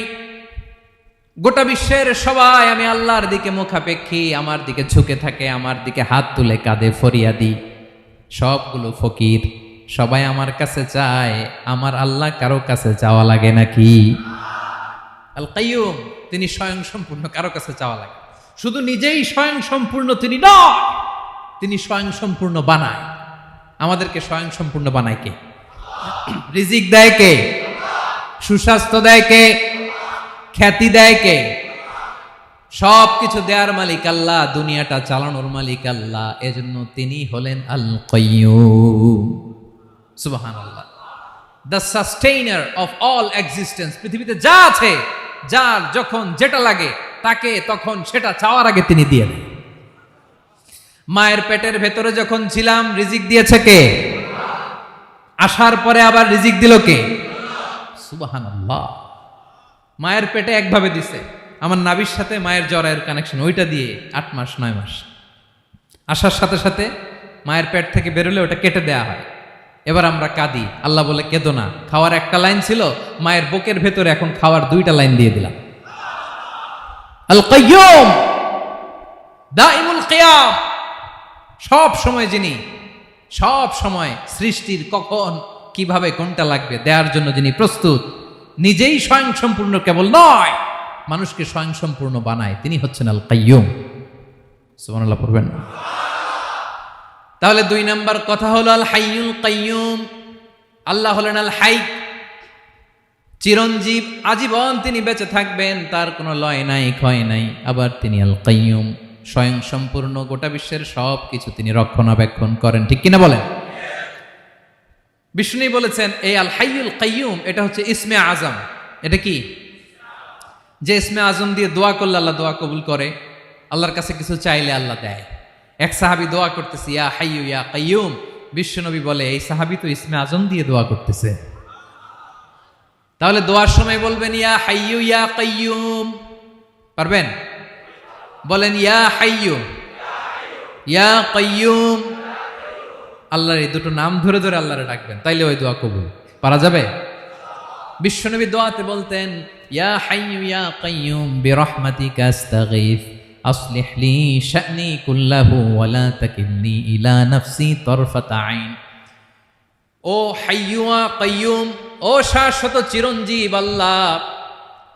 গোটা বিশ্বের সবাই আমি আল্লাহর দিকে মুখাপেক্ষী, আমার দিকে ঝুঁকে থাকে, আমার দিকে হাত তুলে কাঁধে ফরিয়াদি। সবগুলো ফকির, সবাই আমার কাছে চায়। আমার আল্লাহ কারো কাছে চাওয়া লাগে নাকি? আল কাইয়ুম, তিনি স্বয়ং সম্পূর্ণ, কারো কাছে চাওয়া লাগে। শুধু নিজেই স্বয়ং সম্পূর্ণ তিনি নয়, তিনি স্বয়ং সম্পূর্ণ বানায়। আমাদেরকে স্বয়ং সম্পূর্ণ বানায় কে? রিজিক দেয় কে? সুস্বাস্থ্য দেয় কে? খ্যাতি দেয় কে? সব কিছু দেওয়ার মালিক আল্লাহ, দুনিয়াটা চালানোর মালিক আল্লাহ। এজন্য তিনি হলেন আল কাইয়ুম। সুবহানাল্লাহ। The sustainer of all existence. পৃথিবীতে যা আছে যার যখন যেটা লাগে তাকে তখন সেটা চাওয়ার আগে তিনি দিয়ে দেন। মায়ের পেটের ভেতরে যখন ছিলাম রিজিক দিয়েছে কে? আসার পরে আবার রিজিক দিল কে? সুবহানাল্লাহ। মায়ের পেটে একভাবে দিছে, আমার নাভির সাথে মায়ের জরায়ের কানেকশন, ওইটা দিয়ে 8 মাস 9 মাস আসার সাথে সাথে মায়ের পেট থেকে বেরোলে ওটা কেটে দেয়া হয়। এবার আমরা কাঁদি, আল্লাহ বলে কেঁদো না, খাওয়ার একটা লাইন ছিল, মায়ের বুকের ভেতরে এখন খাওয়ার 2টা লাইন দিয়ে দিলাম। আল কাইয়ুম দাইমুল কিয়াম, সব সময় যিনি, সব সময় সৃষ্টির কখন কিভাবে কোনটা লাগবে দেওয়ার জন্য যিনি প্রস্তুত, নিজেই স্বয়ংসম্পূর্ণ কেবল নয় মানুষকে স্বয়ংসম্পূর্ণ বানায়, তিনি হচ্ছেন আল কাইয়ুম। সুবহানাল্লাহ পড়বেন না? তাহলে 2 নাম্বার কথা হলো আল হাইয়ুল কাইয়ুম। আল্লাহ হলেন আল হাই, চিরঞ্জীব, আজীবন তিনি বেঁচে থাকবেন, তার কোনো লয় নাই ক্ষয় নাই। আবার তিনি আল কাইয়ুম, স্বয়ং সম্পূর্ণ, গোটা বিশ্বের সব কিছু তিনি রক্ষণাবেক্ষণ করেন, ঠিক কিনা বলেন? বিষ্ণু বলেছেন এই আল হাইয়ুল কাইয়ুম এটা হচ্ছে ইসমে আজম। এটা কি? যে ইসমে আজম দিয়ে দোয়া করলে আল্লাহ দোয়া কবুল করে, আল্লাহর কাছে কিছু চাইলে আল্লাহ দেয়। এক সাহাবী দোয়া করতেছে ইয়া হাইয়ু ইয়া কাইয়ুম, বিশ্বনবী বলে এই সাহাবী তো ইসমে আজম দিয়ে দোয়া করতেছে। তাহলে দোয়ার সময় বলবেন ইয়া হাইয়ু ইয়া কাইয়ুম, পারবেন? বলেন ইয়া হাইয়ু ইয়া কাইয়ুম। আল্লাহর এই দুটো নাম ধরে ধরে আল্লাহরে ডাকবেন, তাইলে ওই দোয়া কবুল। পারা যাবে? বিশ্বনবী দোয়াতে বলতেন ইয়া হাইয়ু ইয়া কাইয়ুম বিরহমাতিকা আস্তাগীথ আসলিহ লি শা'নি কুল্লাহু ওয়া লা তাকিলনি ইলা নাফসি তারফাতা আইন। ও হাইয়ু ওয়া কাইয়ুম, ও শাশ্বত চিরঞ্জীব আল্লাহ,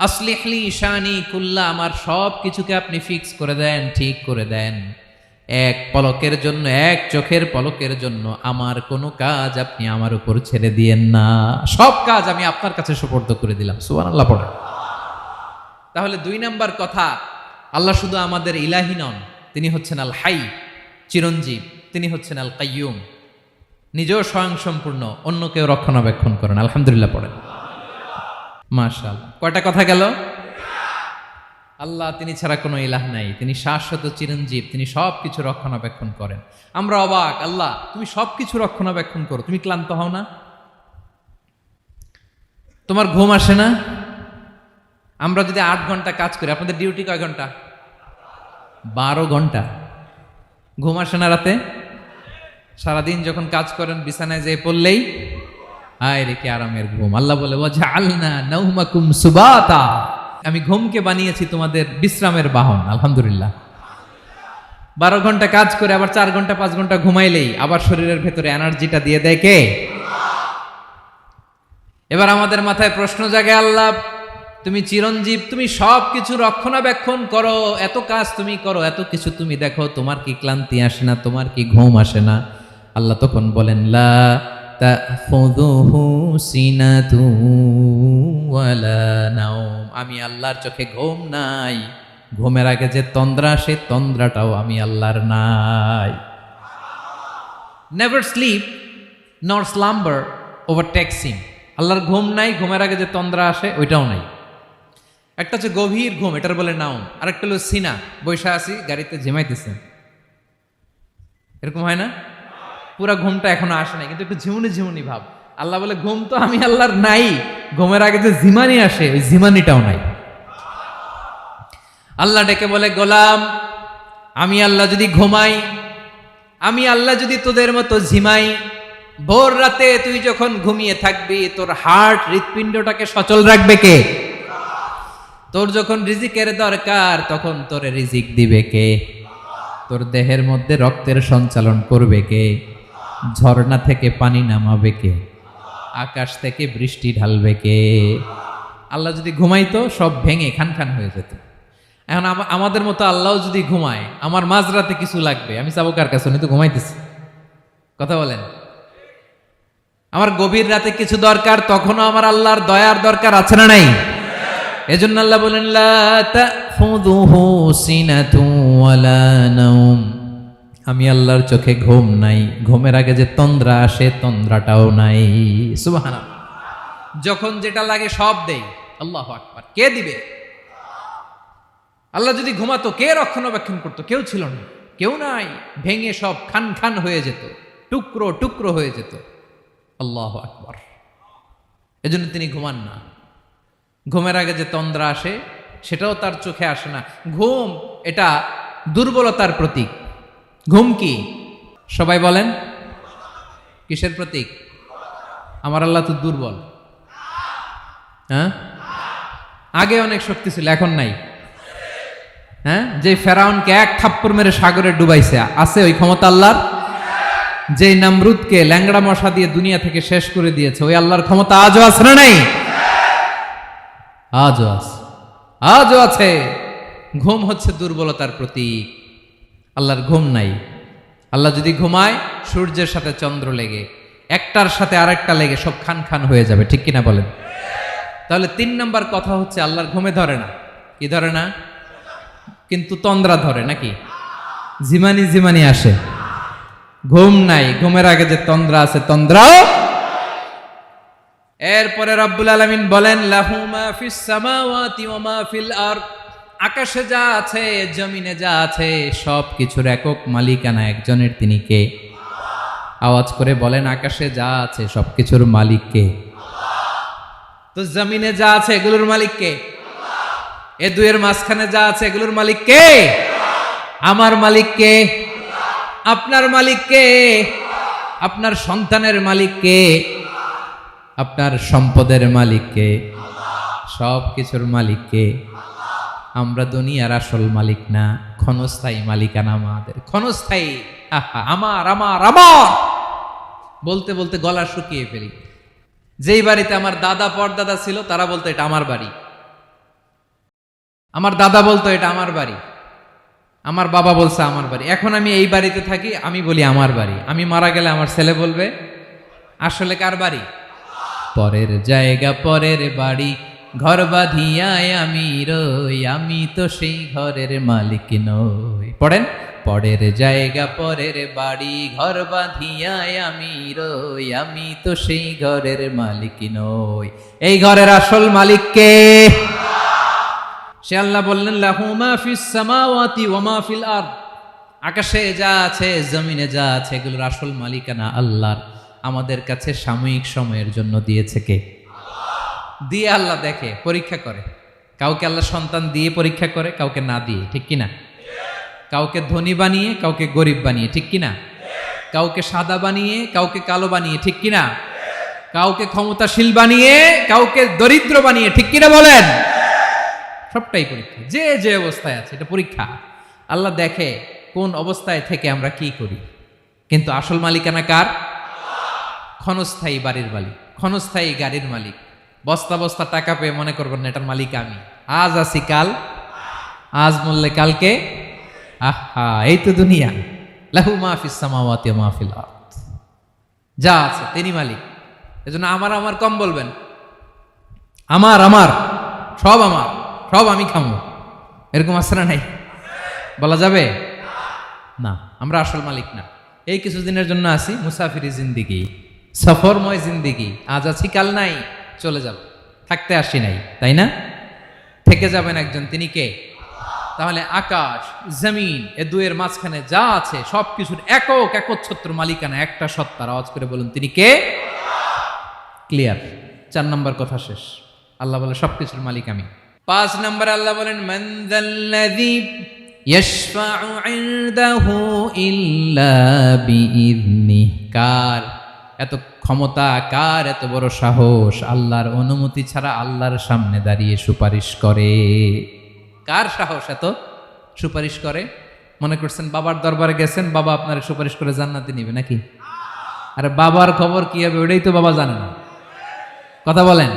আসলিহ লি শা'নি কুল্লাহ, আমার সব কিছুকে আপনি ফিক্স করে দেন, ঠিক করে দেন। এক পলকের জন্য, এক চোখের পলকের জন্য আমার কোনো কাজ আপনি আমার উপর ছেড়ে দিয়েন না, সব কাজ আমি আপনার কাছে সুপর্দ করে দিলাম। সুবহানাল্লাহ পড়ে। তাহলে 2 নাম্বার কথা, আল্লাহ শুধু আমাদের ইলাহি নন, তিনি হচ্ছেন আল হাই, চিরঞ্জীব, তিনি হচ্ছেন আল কাইয়ুম, নিজেও স্বয়ংসম্পূর্ণ, অন্যকেও রক্ষণাবেক্ষণ করেন। আলহামদুলিল্লাহ পড়েন। মাশাআল্লাহ। কয়টা কথা গেল? আল্লাহ তিনি ছাড়া কোনো ইলাহ নাই, তিনি শাশ্বত চিরঞ্জীব, তিনি সব কিছু রক্ষণাবেক্ষণ করেন। আমরা অবাক, আল্লাহ তুমি সব কিছু রক্ষণাবেক্ষণ করো, তুমি ক্লান্ত হও না? তোমার ঘুম আসে না? আমরা যদি 8 ঘন্টা কাজ করি, আপনাদের ডিউটি কয় ঘন্টা? 12 ঘন্টা। ঘুম আসে না রাতে? সারাদিন যখন কাজ করেন বিছানায় যেয়ে পড়লেই হায় রে কি আরামের ঘুম। আল্লাহ বলে ওয়াজআলনা নাওমাকুম সুবাতা, আমি ঘুমকে বানিয়েছি তোমাদের বিশ্রামের বাহন। আলহামদুলিল্লাহ। 12 ঘন্টা কাজ করে আবার 4 ঘন্টা 5 ঘন্টা ঘুমাইলেই আবার শরীরের ভেতরে এনার্জিটা দিয়ে দেয় কে? এবার আমাদের মাথায় প্রশ্ন জাগে, আল্লাহ তুমি চিরঞ্জীব, তুমি সব কিছু রক্ষণাবেক্ষণ করো, এত কাজ তুমি করো, এত কিছু তুমি দেখো, তোমার কি ক্লান্তি আসে না? তোমার কি ঘুম আসে না? আল্লাহ তখন বলেন লা তাখুযুহু সিনাতু ওয়ালা নাওম, আমি আল্লাহর চোখে ঘুম নাই, ঘুমের আগে যে তন্দ্রা, সে তন্দ্রাটাও আমি আল্লাহর নাই। নেভার স্লিপ নর স্লাম্বার ওভারটেকস হিম, আল্লাহর ঘুম নাই, ঘুমের আগে যে তন্দ্রা আসে ওইটাও নাই। একটা হচ্ছে গভীর ঘুম, এটার বলে নাওম, আর একটা হলো সিনা, বৈশা আছি গাড়িতে ঝিমাইতেছেন, এরকম হয় না? পুরা ঘুমটা এখনো আসে নাই, কিন্তু একটু ঝিমুনি ঝিমুনি ভাব। আল্লাহ বলে ঘুম তো আমি আল্লাহর নাই, ঘুমের আগে যে ঝিমানি আসে ওই ঝিমানিটাও নাই। আল্লাহ ডেকে বলে গোলাম, আমি আল্লাহ যদি ঘুমাই, আমি আল্লাহ যদি তোদের মতো ঝিমাই, ভোর রাতে তুই যখন ঘুমিয়ে থাকবি তোর হার্ট, হৃৎপিণ্ডটাকে সচল রাখবে কে? তোর যখন রিজিকের দরকার তখন তোরে রিজিক দিবে কে? তোর দেহের মধ্যে রক্তের সঞ্চালন করবে কে? ঝর্ণা থেকে পানি নামাবে কে? আকাশ থেকে বৃষ্টি ঢালবে কে? আল্লাহ যদি ঘুমাইতো সব ভেঙে খান খান হয়ে যেত। এখন আমাদের মতো আল্লাহ যদি ঘুমায়, আমার মাঝরাতে কিছু লাগবে, আমি যাবো কার কাছে? উনি তো ঘুমাইতেছে। কথা বলেন। আমার গভীর রাতে কিছু দরকার, তখনও আমার আল্লাহর দয়ার দরকার আছে না নাই? এজন্য আল্লাহ বলেন লা তাখুযুহু সিনাতু ওয়ালা নাওম, আমি আল্লাহর চোখে ঘুম নাই, ঘুমের আগে যে তন্দ্রা আসে তন্দ্রাটাও নাই। সুবহানাল্লাহ। যখন যেটা লাগে সব দেই। আল্লাহু আকবার। কে দিবে? আল্লাহ যদি ঘুমাতো কে রক্ষণাবেক্ষণ করতো? কেউ ছিল না, কেউ নাই, ভেঙে সব খান খান হয়ে যেত, টুকরো টুকরো হয়ে যেত। আল্লাহু আকবার। এজন্য তিনি ঘুমান না। ঘুমের আগে যে তন্দ্রা আসে সেটাও তার চোখে আসে না। ঘুম এটা দুর্বলতার প্রতীক। ঘুম কি? সবাই বলেন, কিসের প্রতীক? আমার আল্লাহ তো দুর্বল। হ্যাঁ, আগে অনেক শক্তি ছিল, এখন নাই। হ্যাঁ, যে ফেরাউনকে এক থাপ্পড় মেরে সাগরে ডুবাইছে, আছে ওই ক্ষমতা আল্লাহর? যে নামরুদকে ল্যাংড়া মশা দিয়ে দুনিয়া থেকে শেষ করে দিয়েছে, ওই আল্লাহর ক্ষমতা আজও আছে না নাই? আজও আছে, আজও আছে। ঘুম হচ্ছে দুর্বলতার প্রতীক। আল্লাহর ঘুম নাই। আল্লাহ যদি ঘুমায়, সূর্যের সাথে চন্দ্র লেগে, একটার সাথে আরেকটা লেগে সব খান খান হয়ে যাবে, ঠিক কিনা বলেন? তাহলে 3 নম্বর কথা হচ্ছে আল্লাহর ঘুমে ধরে না। কি ধরে না? কিন্তু তন্দ্রা ধরে নাকি? জিমানি জিমানি আসে। ঘুম নাই, ঘুমের আগে যে তন্দ্রা আছে, তন্দ্রাও। এরপরে রব্বুল আলামিন বলেন, লাহু মা ফিস সামাওয়াতি ওয়া মা ফিল আরদ। আকাশে যা আছে, জমিনে যা আছে, সব কিছুর একক মালিকানা একজনের। তিনি কে? আওয়াজ করে বলেন, আকাশে যা আছে সবকিছুর মালিক কে? তো জমিনে যা আছে এগুলোর মালিক কে? এ দুয়ের মাঝখানে যা আছে এগুলোর মালিক কে? আমার মালিক কে? আপনার মালিক কে? আপনার সন্তানের মালিক কে? আপনার সম্পদের মালিক কে? সব কিছুর মালিক কে? আমরা দুনিয়ার আসল মালিক না, ক্ষণস্থায়ী মালিকানা আমাদের। ক্ষণস্থায়ী। আমার আমার আমার বলতে বলতে গলা শুকিয়ে ফেলি। যেই বাড়িতে আমার দাদা পরদাদা ছিল, তারা বলতো এটা আমার বাড়ি। আমার দাদা বলতো এটা আমার বাড়ি, আমার বাবা বলছে আমার বাড়ি। এখন আমি এই বাড়িতে থাকি, আমি বলি আমার বাড়ি। আমি মারা গেলে আমার ছেলে বলবে আসলে কার বাড়ি? পরের জায়গা পরের বাড়ি, ঘর বাঁধিয়ায় আমি রই, আমি তো সেই ঘরের মালিক নই। পড়েন, পরের জায়গা পরের বাড়ি, ঘর বাঁধিয়ায় আমি রই, আমি তো সেই ঘরের মালিক নই। এই ঘরের আসল মালিক কে? সে আল্লাহ বললেন, লাহু মা ফিস সামাওয়াতি ওয়া মা ফিল আরদ। আকাশে যা আছে, জমিনে যা আছে, এগুলোর আসল মালিকানা আল্লাহর। আমাদের কাছে সাময়িক সময়ের জন্য দিয়েছে কে? দিয়ে আল্লাহ দেখে, পরীক্ষা করে। কাউকে আল্লাহ সন্তান দিয়ে পরীক্ষা করে, কাউকে না দিয়ে, ঠিক কিনা? কাউকে ধনী বানিয়ে, কাউকে গরিব বানিয়ে, ঠিক কিনা? কাউকে সাদা বানিয়ে, কাউকে কালো বানিয়ে, ঠিক কিনা? কাউকে ক্ষমতাশীল বানিয়ে, কাউকে দরিদ্র বানিয়ে, ঠিক কিনা বলেন? সবটাই পরীক্ষা। যে যে অবস্থায় আছে এটা পরীক্ষা। আল্লাহ দেখে কোন অবস্থায় থেকে আমরা কি করি। কিন্তু আসল মালিকানা কার? ক্ষণস্থায়ী বাড়ির মালিক, ক্ষণস্থায়ী গাড়ির মালিক। বস্তা বস্তা টাকা পেয়ে মনে করবেন না এটার মালিক আমি। আজ আছি কাল, আজ মরলে কালকে। আহা, এই তো দুনিয়া। লাহু মা ফিস সামাওয়াতি ওয়া মা ফিল আরদ। যা আছে তিনি মালিক। এজন্য আমার আমার কম বলবেন। আমার আমার সব আমার, সব আমি খামো, এরকম আছে না নাই? বলা যাবে না। আমরা আসল মালিক না। এই কিছুদিনের জন্য আছি, মুসাফিরি জিন্দিগি, সফরময় জিন্দিগি। আজ আছি কাল নাই, চলে যাব। থাকতে আসি নাই, তাই না? থেকে যাবেন একজন, তিনি কে? তাহলে আকাশ জমিন এ দুয়ের মাঝখানে যা আছে সবকিছুর একক একচ্ছত্র মালিকানা একটা সত্তার। আওয়াজ করে বলুন, তিনি কে? ক্লিয়ার। 4 নম্বর কথা শেষ। আল্লাহ বলে সবকিছুর মালিক আমি। 5 নম্বর আল্লাহ বলেন, মান যাল্লাযী ইয়াশফাউ ইনদাহু ইল্লা বিইذনিহি। কার এত ক্ষমতা, কার এত বড় সাহস, আল্লাহর অনুমতি ছাড়া আল্লাহর সামনে দাঁড়িয়ে সুপারিশ করে? কার সাহস এত সুপারিশ করে? মনে করছেন বাবার দরবারে গেছেন, বাবা আপনার সুপারিশ করে জান্নাতে নিবে নাকি? আরে বাবার খবর কি হবে ওটাই তো বাবা জানে না। কথা বলেন।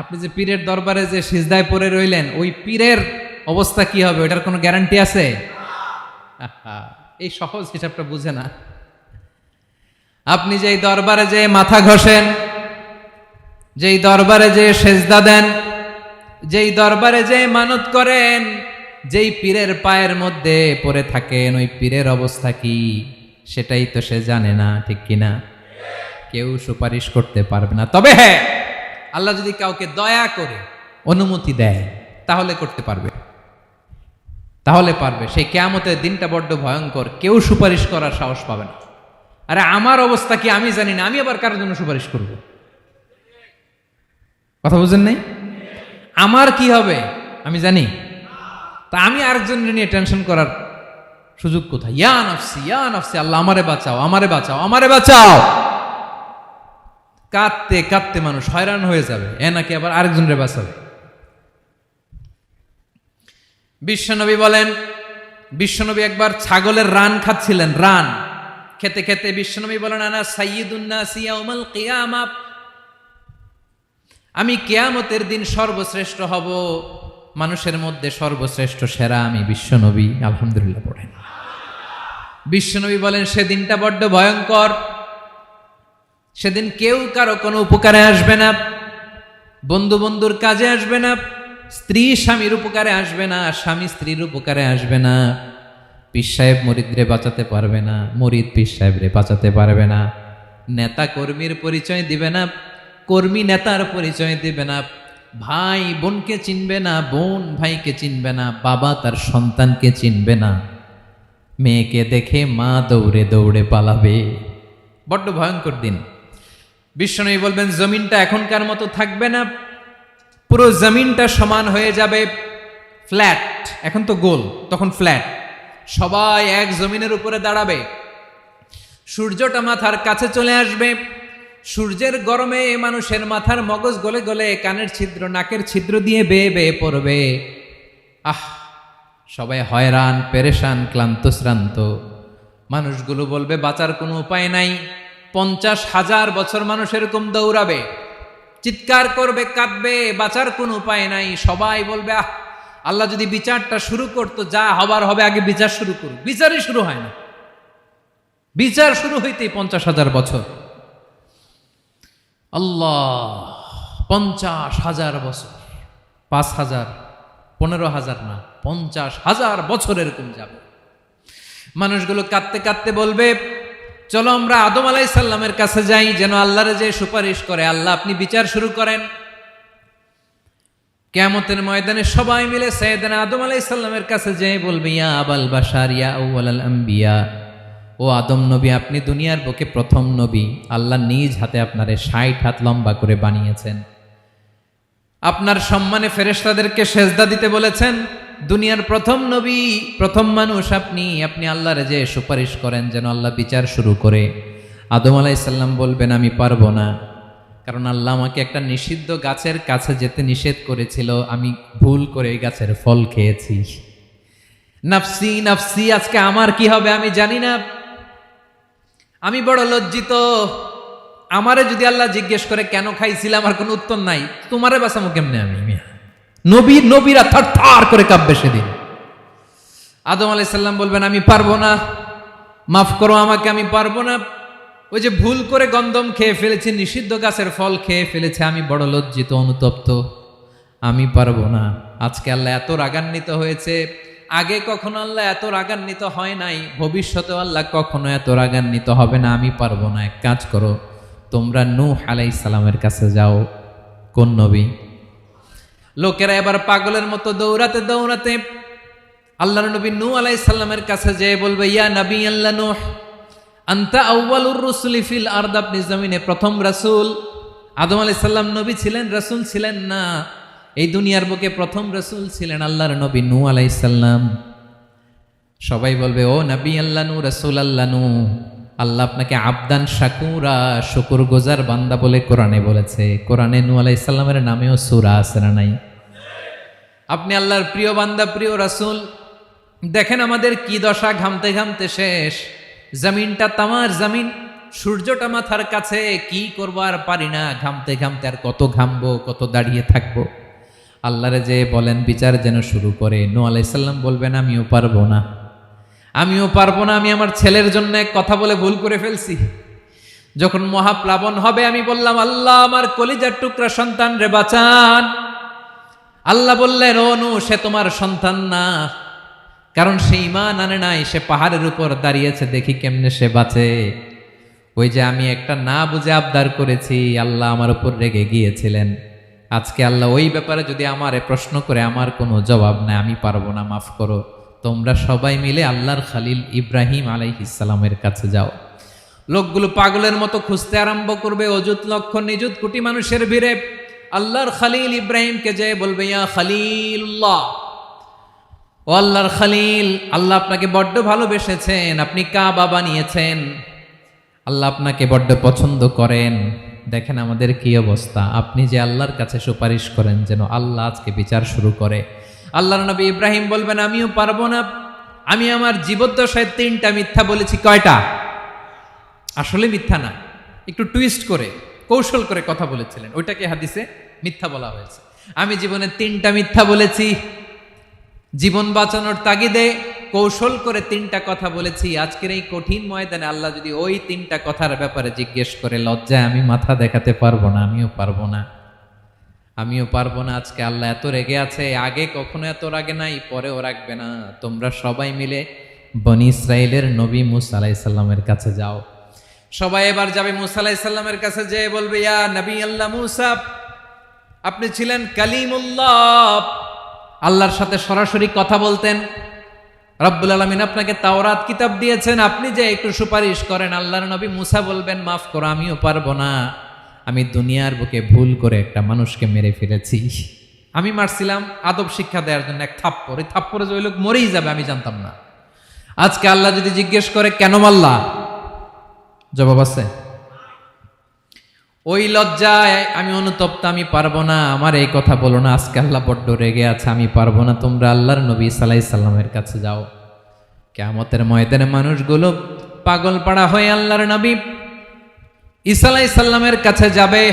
আপনি যে পীরের দরবারে যে সিজদায় পড়ে রইলেন, ওই পীরের অবস্থা কি হবে ওটার কোনো গ্যারান্টি আছে? এই সহজ হিসাবটা বুঝে না। আপনি যেই দরবারে যে মাথা ঘষেন, যেই দরবারে যে সেজদা দেন, যেই দরবারে যে মানত করেন, যেই পীরের পায়ের মধ্যে পড়ে থাকেন, ওই পীরের অবস্থা কি সেটাই তো সে জানে না, ঠিক কিনা? কেউ সুপারিশ করতে পারবে না। তবে হ্যাঁ, আল্লাহ যদি কাউকে দয়া করে অনুমতি দেয় তাহলে করতে পারবে, তাহলে পারবে। সেই কিয়ামতের দিনটা বড্ড ভয়ঙ্কর, কেউ সুপারিশ করার সাহস পাবে না। আরে আমার অবস্থা কি আমি জানি না, আমি আবার কারোর জন্য সুপারিশ করব? কথা বুঝেন নাই? আমার কি হবে আমি জানি, তা আমি আরেকজনের নিয়ে টেনশন করার সুযোগ কোথায়? ইয়া নাফসি, আল্লাহ আমারে বাঁচাও, আমারে বাঁচাও, আমারে বাঁচাও। কাঁদতে কাঁদতে মানুষ হয়রান হয়ে যাবে, এ নাকি আবার আরেকজনের বাঁচাবে। বিশ্বনবী বলেন, বিশ্বনবী একবার ছাগলের রান খাচ্ছিলেন, রান খেতে খেতে বিশ্বনবী বলেন, আনা সাইয়্যিদুন নাসি ইয়াউমাল কিয়ামাহ, আমি কিয়ামতের দিন সর্বশ্রেষ্ঠ হব, মানুষের মধ্যে সর্বশ্রেষ্ঠ সেরা আমি বিশ্বনবী। আলহামদুলিল্লাহ পড়েন। বিশ্বনবী বলেন, সেদিনটা বড্ড ভয়ঙ্কর, সেদিন কেউ কারো কোনো উপকারে আসবে না, বন্ধু বন্ধুর কাজে আসবে না, স্ত্রী স্বামীর উপকারে আসবে না, স্বামী স্ত্রীর উপকারে আসবে না, পীর সাহেব মুরিদরে বাঁচাতে পারবে না, মুরিদ পীর সাহেবরে বাঁচাতে পারবে না, নেতা কর্মীর পরিচয় দিবে না, কর্মী নেতার পরিচয় দিবে না, ভাই বোনকে চিনবে না, বোন ভাইকে চিনবে না, বাবা তার সন্তানকে চিনবে না, মেয়েকে দেখে মা দৌড়ে দৌড়ে পালাবে। বড্ড ভয়ঙ্কর দিন। বিশ্বনবী বলবেন, জমিনটা এখনকার মতো থাকবে না, পুরো জমিনটা সমান হয়ে যাবে, ফ্ল্যাট। এখন তো গোল, তখন ফ্ল্যাট। সবাই এক জমিনের উপরে দাঁড়াবে, সূর্যটা মাথার কাছে চলে আসবে, সূর্যের গরমে মানুষের মাথার মগজ গলে গলে কানের ছিদ্র নাকের ছিদ্র দিয়ে বেয়ে বেয়ে পড়বে। সবাই হয়রান, পেরেশান, ক্লান্ত শ্রান্ত। মানুষগুলো বলবে বাঁচার কোনো উপায় নাই। 50,000 বছর মানুষ এরকম দৌড়াবে, চিৎকার করবে, কাঁদবে, বাঁচার কোনো উপায় নাই। সবাই বলবে, আল্লাহ যদি বিচারটা শুরু করতো, যা হবার হবে, আগে বিচার শুরু করুক। বিচারই শুরু হয় না, বিচার শুরু হইতেই 50,000 বছর। আল্লাহ, 50,000 বছর, 5,000, 15,000 না, 50,000 বছর এরকম যাবে। মানুষগুলো কাঁদতে কাঁদতে বলবে, চলো আমরা আদম আলাইহিস সালামের কাছে যাই, যেন আল্লাহরে যে সুপারিশ করে, আল্লাহ আপনি বিচার শুরু করেন। কিয়ামতের ময়দানে সবাই মিলে সাইয়েদনা আদম আলাইহিস সালামের কাছে যেয়ে বলবে, ইয়া আবাল বাশার, ইয়া আউয়ালাল আম্বিয়া, ও আদম নবী, আপনি দুনিয়ার বুকে প্রথম নবী। আল্লাহ নিজ হাতে আপনারে 60 হাত লম্বা করে বানিয়েছেন, আপনার সম্মানে ফেরেশতাদেরকে সেজদা দিতে বলেছেন। দুনিয়ার প্রথম নবী, প্রথম মানুষ আপনি, আপনি আল্লাহর যে সুপারিশ করেন যেন আল্লাহ বিচার শুরু করে। আদম আলাইহিস সালাম বলবেন, আমি পারবো না, কারণ আল্লাহ আমাকে একটা নিষিদ্ধ গাছের কাছে যেতে নিষেধ করেছিল, আমি ভুল করে এই গাছের ফল খেয়েছি। নাফসি নাফসি, আজকে আমার কি হবে আমি জানি না, আমি বড় লজ্জিত। আমারে যদি আল্লাহ জিজ্ঞেস করে কেন খাইছিলাম, আমার কোনো উত্তর নাই, তোমারে বাঁচামো কেমনে আমি? নবীরা থার থার করে কাঁপবে সেদিন। আদম আলাইহিস সালাম বলবেন, আমি পারবো না, মাফ করো আমাকে, আমি পারবো না। ওই যে ভুল করে গন্ধম খেয়ে ফেলেছি, নিষিদ্ধ গাছের ফল খেয়ে ফেলেছে, আমি বড় লজ্জিত, অনুতপ্ত, আমি পারবো না। আজকে আল্লাহ এত রাগান্বিত হয়েছে, আগে কখনো আল্লাহ এত রাগান্বিত হয় নাই, ভবিষ্যতেও আল্লাহ কখনো এত রাগান্বিত হবে না। আমি পারবো না, এক কাজ করো, তোমরা নূহ আলাইহিস সালামের কাছে যাও। কোন নবী? লোকেরা এবার পাগলের মতো দৌড়াতে দৌড়াতে আল্লাহর নবী নূহ আলাইহিস সালামের কাছে যেয়ে বলবে, ইয়া নবী আল্লাহ নূহ, আনতা আউয়ালুর রুসুলি ফিল আরদ, আপনি জমিনে প্রথম রাসূল। আদম আলাইহিস সালাম নবী ছিলেন, রাসূল ছিলেন না, এই দুনিয়ার বুকে প্রথম রাসূল ছিলেন আল্লাহর নবী নূহ আলাইহিস সালাম। সবাই বলবে, ও নবী আল্লাহ নূহ, রাসূল আল্লাহ নূহ, আল্লাহ আপনাকে আবদান শাকুরা, শুকর গুজার বান্দা বলে কোরআনে বলেছে। কোরআনে নূহ আলাইহিস সালামের নামেও সূরা আছে না নাই? আপনি আল্লাহর প্রিয় বান্দা, প্রিয় রাসূল। দেখেন আমাদের কি দশা, ঘামতে ঘামতে শেষ, জমিনটা তামার জমিন, সূর্যটা মাথার কাছে, কি করবো আর পারি না, ঘামতে ঘামতে আর কত ঘামবো, কত দাঁড়িয়ে থাকবো। আল্লাহরে যে বলেন বিচার যেন শুরু করে। নূহ আলাইহিস সালাম বলবেন, আমিও পারবো না, আমিও পারবো না, আমি আমার ছেলের জন্য এক কথা বলে ভুল করে ফেলছি। যখন মহাপ্লাবন হবে আমি বললাম, আল্লাহ আমার কলিজার টুকরা সন্তান রে বাঁচান। আল্লাহ বললেন, ও নূহ, সে তোমার সন্তান না, কারণ সে ঈমান আনে নাই, সে পাহাড়ের উপর দাঁড়িয়েছে, দেখি কেমনে সে বাঁচে। ওই যে আমি একটা না বুঝে আবদার করেছি, আল্লাহ আমার উপর রেগে গিয়েছিলেন। আজকে আল্লাহ ওই ব্যাপারে যদি আমারে প্রশ্ন করে, আমার কোনো জবাব নাই, আমি পারবো না, মাফ করো। তোমরা সবাই মিলে আল্লাহর খালিল ইব্রাহিম আলাইহিস সালামের কাছে যাও। লোকগুলো পাগলের মতো খুঁজতে আরম্ভ করবে, অযুত লক্ষ নিযুত কোটি মানুষের ভিড়ে আল্লাহর খালিল ইব্রাহিমকে যে বলবে, ইয়া খালিলুল্লাহ, ও আল্লাহর খালিল, আল্লাহ আপনাকে বড্ড ভালোবেসেছেন, আপনি কাবা বানিয়েছেন, আল্লাহ আপনাকে বড্ড পছন্দ করেন। দেখেন আমাদের কি অবস্থা। আপনি যে আল্লাহর কাছে সুপারিশ করেন যেন আল্লাহ আজকে বিচার শুরু করে। আল্লাহর নবী ইব্রাহিম বলবেন, আমিও পারবো না, আমি আমার জীবদ্দশায় 3টা মিথ্যা বলেছি। কয়টা? আসলে মিথ্যা না, একটু টুইস্ট করে কৌশল করে কথা বলেছিলেন, ওইটাকে হাদিসে মিথ্যা বলা হয়েছে। আমি জীবনে 3টা মিথ্যা বলেছি, জীবন বাঁচানোর তাগিদে কৌশল করে 3টা কথা বলেছি। আজকের এই কঠিন ময়দানে আল্লাহ যদি ওই 3টা কথার ব্যাপারে জিজ্ঞেস করে, লজ্জায় আমি মাথা দেখাতে পারবো না, আমিও পারবো না, আমিও পারবো না। আজকে আল্লাহ এত রেগে আছে, আগে কখনো এত রাগে নাই, পরেও রাখবে না। তোমরা সবাই মিলে বনি ইসরাইলের নবী মুসা আলাইহিস সালামের কাছে যাও। সবাই এবার যাবে মুসা আলাইহিস সালামের কাছে, যেয়ে বলবে, ইয়া নবী আল্লাহ মুসা, আপনি ছিলেন কালিমুল্লাহ, আল্লাহর সাথে সরাসরি কথা বলতেন। রব্বুল আলামিন আপনাকে তাওরাত কিতাব দিয়েছেন, আপনি যে একটু সুপারিশ করেন। আল্লাহর নবী মুসা বলবেন, মাফ করো, আমিও পারবো না, আমি দুনিয়ার বুকে ভুল করে একটা মানুষকে মেরে ফেলেছি। আমি মারছিলাম আদব শিক্ষা দেওয়ার জন্য এক থাপ্পড়, এই থাপ্পড়ে যে ওই লোক মরেই যাবে আমি জানতাম না। আজকে আল্লাহ যদি জিজ্ঞেস করে কেন মারলা, জবাব আছে? ওই লজ্জায় আমি অনুতপ্ত, আমি পারবো না, আমার এই কথা বলো না। আজকে আল্লাহ বড্ড রেগে আছে, আমি পারবো না, তোমরা আল্লাহর নবী ঈসা আলাইহিস সালামের কাছে যাও। কিয়ামতের ময়দানে মানুষগুলো পাগল পাড়া হয়ে আল্লাহর নবী ঈসা আলাইহিস সালামের কাছে যাবে,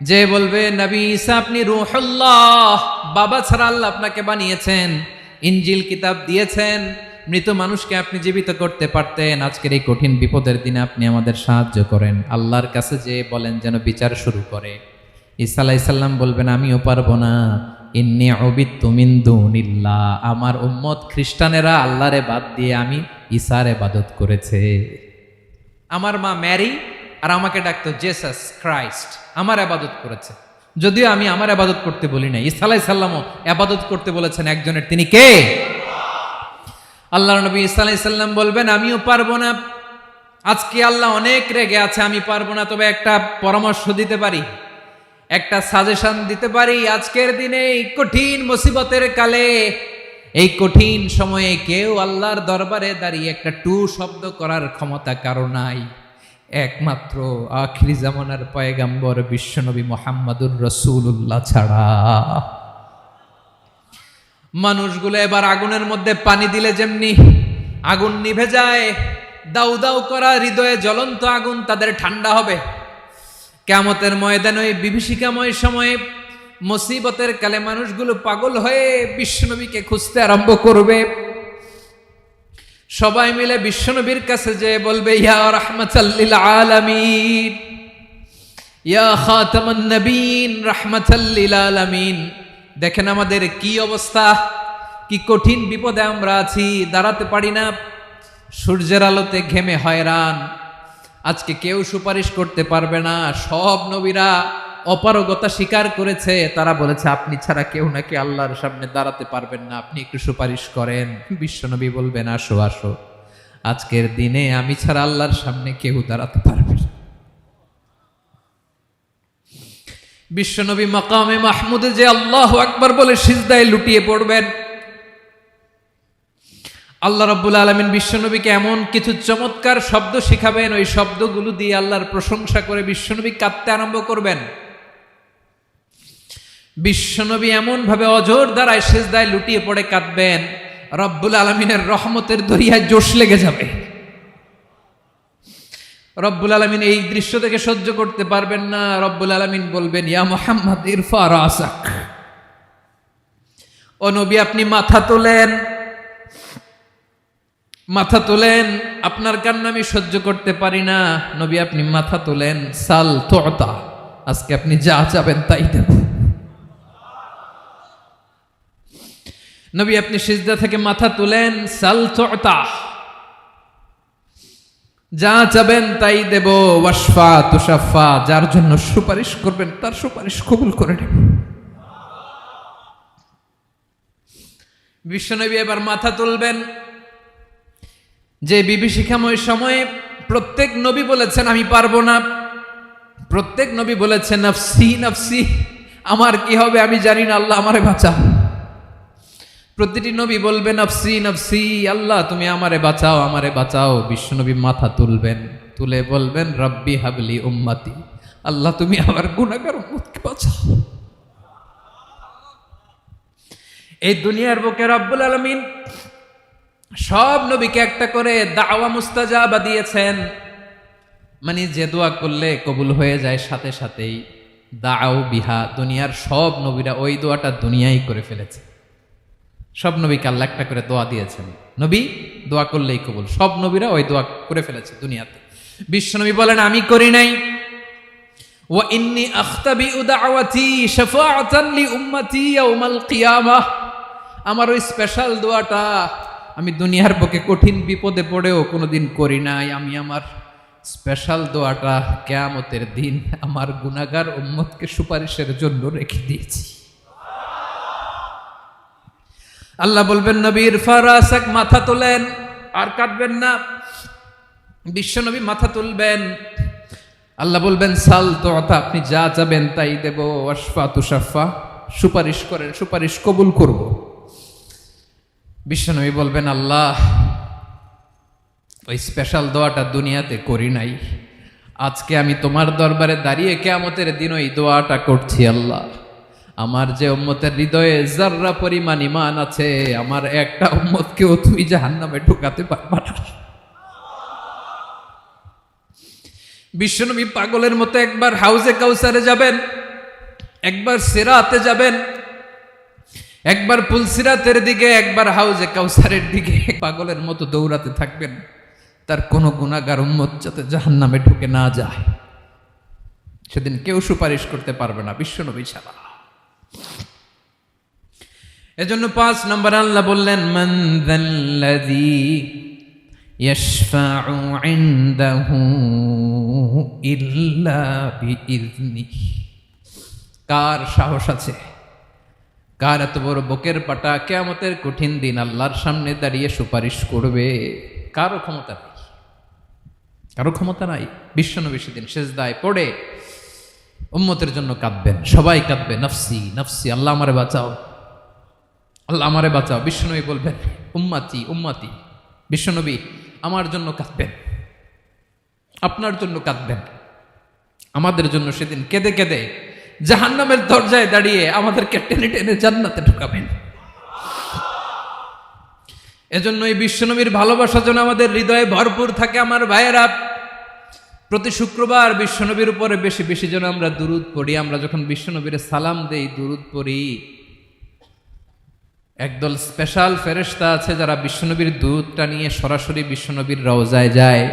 যে বলবে, নবী ঈসা আপনি রূহুল্লাহ, বাবা ছাড়া আল্লাহ আপনাকে বানিয়েছেন, ইনজিল কিতাব দিয়েছেন, মৃত মানুষকে আপনি জীবিত করতে পারতেন। আজকের এই কঠিন বিপদের দিনে আপনি আমাদের সাহায্য করেন। আল্লাহর কাছে যে বলেন যেন বিচার শুরু করে। ঈসা আলাইহিস সালাম বলবেন, আমিও পারবো না, ইন্নী উবিদতু মিন দুনিল্লাহ, আমার উম্মত খ্রিস্টানেরা আল্লাহরে বাদ দিয়ে আমি ঈসার ইবাদত করেছে। আমার মা ম্যারি আর আমাকে ডাকতো জেসাস ক্রাইস্ট, আমার ইবাদত করেছে, যদিও আমি আমার ইবাদত করতে বলি না। ঈসা আলাইহিস সালামও ইবাদত করতে বলেছেন একজনের, তিনি কে? আল্লাহর নবী ঈসা আলাইহিস সালাম বলবেন, আমিও পারবো না, আজকে আল্লাহ অনেক রেগে আছে, আমি পারবো না, তবে একটা পরামর্শ দিতে পারি, একটা সাজেশন দিতে পারি। আজকের দিনে এই কঠিন মুসিবতের কালে, এই কঠিন সময়ে কেউ আল্লাহর দরবারে দাঁড়িয়ে একটা টু শব্দ করার ক্ষমতা কারো নাই, একমাত্র আখিরি জামানার পয়গাম্বর বিশ্বনবী মুহাম্মদুর রাসূলুল্লাহ ছাড়া। মানুষগুলো এবার আগুনের মধ্যে পানি দিলে যেমনি আগুন নিভে যায়, দাউ দাউ করা হৃদয়ে জ্বলন্ত আগুন তাদের ঠান্ডা হবে। কিয়ামতের ময়দানে ওই বিভীষিকাময় সময়ে মুসিবতের কালে মানুষগুলো পাগল হয়ে বিশ্বনবীকে খুঁজতে আরম্ভ করবে। সবাই মিলে বিশ্বনবীর কাছে যে বলবে, ইয়া রাহমাতাল লিল আলামিন, ইয়া খাতামান নবীন, রাহমাতাল লিল আলামিন। দেখেন আমাদের কি অবস্থা, কি কঠিন বিপদে আমরা আছি, দাঁড়াতে পারি না, সূর্যের আলোতে ঘেমে হয়রান। আজকে কেউ সুপারিশ করতে পারবে না। সব নবীরা অপারগতা স্বীকার করেছে, তারা বলেছে আপনি ছাড়া কেউ নাকি আল্লাহর সামনে দাঁড়াতে পারবেন না, আপনি একটু সুপারিশ করেন। বিশ্বনবী বলবেন, আসো আসো, আজকের দিনে আমি ছাড়া আল্লাহর সামনে কেউ দাঁড়াতে পারবে না। বিশ্বনবী মাকামে মাহমুদে যে আল্লাহু আকবার বলে সিজদায় লুটিয়ে পড়বেন। আল্লাহ রাব্বুল আলামিন বিশ্বনবীকে এমন কিছু চমৎকার শব্দ শিখাবেন, ওই শব্দগুলো দিয়ে আল্লাহর প্রশংসা করে বিশ্বনবী কাঁদতে আরম্ভ করবেন। বিশ্বনবী এমন ভাবে অজর দ্বারায় সিজদায় লুটিয়ে পড়ে কাঁদবেন, রব্বুল আলামিনের রহমতের দরিয়ায় জোশ লেগে যাবে। রব্বুল আলামিন এই দৃশ্য থেকে সহ্য করতে পারবেন না। রব্বুল আলামিন বলবেন, ইয়া মুহাম্মদ ইরফা রাসাক, ও নবী আপনি মাথা তোলেন, মাথা তোলেন, আপনার কান্না আমি সহ্য করতে পারি না। নবী আপনি মাথা তোলেন, সাল তুতা, আজকে আপনি যা চাবেন তাই দেব। নবী আপনি সিজদা থেকে মাথা তুলেন, সাল তুতা, যা চাবেন তাই দেব, ওয়াশফা তুশাফা, যার জন্য সুপারিশ করবেন তার সুপারিশ কবুল করে নেব। বিশ্বনবী এবার মাথা তুলবেন। যে বিভীষিকাময় সময়ে প্রত্যেক নবী বলেছেন আমি পারবো না, প্রত্যেক নবী বলেছেন নফসি নফসি, আমার কি হবে আমি জানি না, আল্লাহ আমারে বাঁচাও। প্রতিটি নবী বলবেন নফসি নফসি, আল্লাহ তুমি আমারে বাঁচাও আমারে বাঁচাও। বিশ্বনবী মাথা তুলবেন, তুলে বলবেন রব্বি হাবলি উম্মতি, আল্লাহ তুমি আমার গুনাহগার উম্মতকে বাঁচাও। এই দুনিয়ার বুকে রব্বুল আলামিন সব নবীকে একটা করে দাওয়া মুস্তাজাবা দিয়েছেন, মানে যে দোয়া করলে কবুল হয়ে যায় সাথে সাথেই। দাও বিহা, দুনিয়ার সব নবীরা ওই দোয়াটা দুনিয়ায় করে ফেলেছে। সব নবীকে আল্লাহ একটা করে দোয়া দিয়েছেন, নবী দোয়া করলেই কবুল। সব নবীরা ওই দোয়া করে ফেলেছে দুনিয়াতে। বিশ্বনবী বলেন আমি করি নাই। ওয়া ইন্নী আখতাবিউ দাওয়াতি শাফাআতান লি উম্মতি ইয়াউমাল কিয়ামাহ, আমার ওই স্পেশাল দোয়াটা আমি দুনিয়ার বুকে কঠিন বিপদে পড়েও কোনোদিন করি নাই। আমি আমার স্পেশাল দোয়াটা কিয়ামতের দিন আমার গুনাহগার উম্মতকে সুপারিশের জন্য রেখে দিয়েছি। আল্লাহ বলবেন নবীর ফারাসাক, মাথা তোলেন, আর কাটবেন না। বিশ্বনবী মাথা তুলবেন, আল্লাহ বলবেন সাল তোতা, আপনি যা চাবেন তাই দেব। ওয়াশফা তুশাফা, সুপারিশ করেন সুপারিশ কবুল করব। বিশ্বনবী বলবেন আল্লাহ ওই স্পেশাল দোয়াটা দুনিয়াতে করি নাই, আজকে আমি তোমার দরবারে দাঁড়িয়ে কিয়ামতের দিন ওই দোয়াটা করছি। আল্লাহ আমার যে উম্মতের হৃদয়ে যাররা পরিমাণ ঈমান আছে, আমার একটা উম্মতকেও তুমি জাহান্নামে ঢুকাতে পারবা না। বিশ্বনবী পাগলের মতো একবার হাউজে কাউসারে যাবেন, একবার সিরাতে যাবেন, একবার পুলসিরাতের দিকে, একবার হাউজে কাউসারের দিকে, পাগলের মতো দৌড়াতে থাকবেন, তার কোনো গুনাহগার উম্মত যাতে জাহান্নামে ঢুকে না যায়। সেদিন কেউ সুপারিশ করতে পারবে না বিশ্বনবী ছাড়া। এজন্য 5 নম্বর আল্লাহ বললেন মান যাল্লাযী ইয়াশফাউ ইনদাহু ইল্লা বিইযনিহি, কার সাহস আছে, কার এত বড় বুকের পাটা কিয়ামতের কঠিন দিন আল্লাহর সামনে দাঁড়িয়ে সুপারিশ করবে? কারো ক্ষমতা নেই, কারো ক্ষমতা নাই। বিশ্বনবী সেদিন সেজদায় পড়ে উম্মতের জন্য কাঁদবেন, সবাই কাঁদবে নফসি নফসি, আল্লাহ আমারে বাঁচাও আল্লাহ আমারে বাঁচাও। বিশ্বনবী বলবেন উম্মতি উম্মতি, বিশ্বনবী আমার জন্য কাঁদবেন, আপনার জন্য কাঁদবেন, আমাদের জন্য সেদিন কেঁদে কেঁদে জাহান্নামের দরজায় দাঁড়িয়ে আমাদেরকে টেনে টেনে জান্নাতে ঢুকাবেন। এজন্য এই বিশ্বনবীর ভালোবাসা যেন আমাদের হৃদয়ে ভরপুর থাকে। আমার ভাইয়েরা, প্রতি শুক্রবার বিশ্বনবীর উপরে বেশি বেশি যেন আমরা দুরূদ পড়ি। আমরা যখন বিশ্বনবীর সালাম দেই, দুরূদ পড়ি, একদল স্পেশাল ফেরেশতা আছে যারা বিশ্বনবীর দুরূদটা নিয়ে সরাসরি বিশ্বনবীর রওজায় যায়,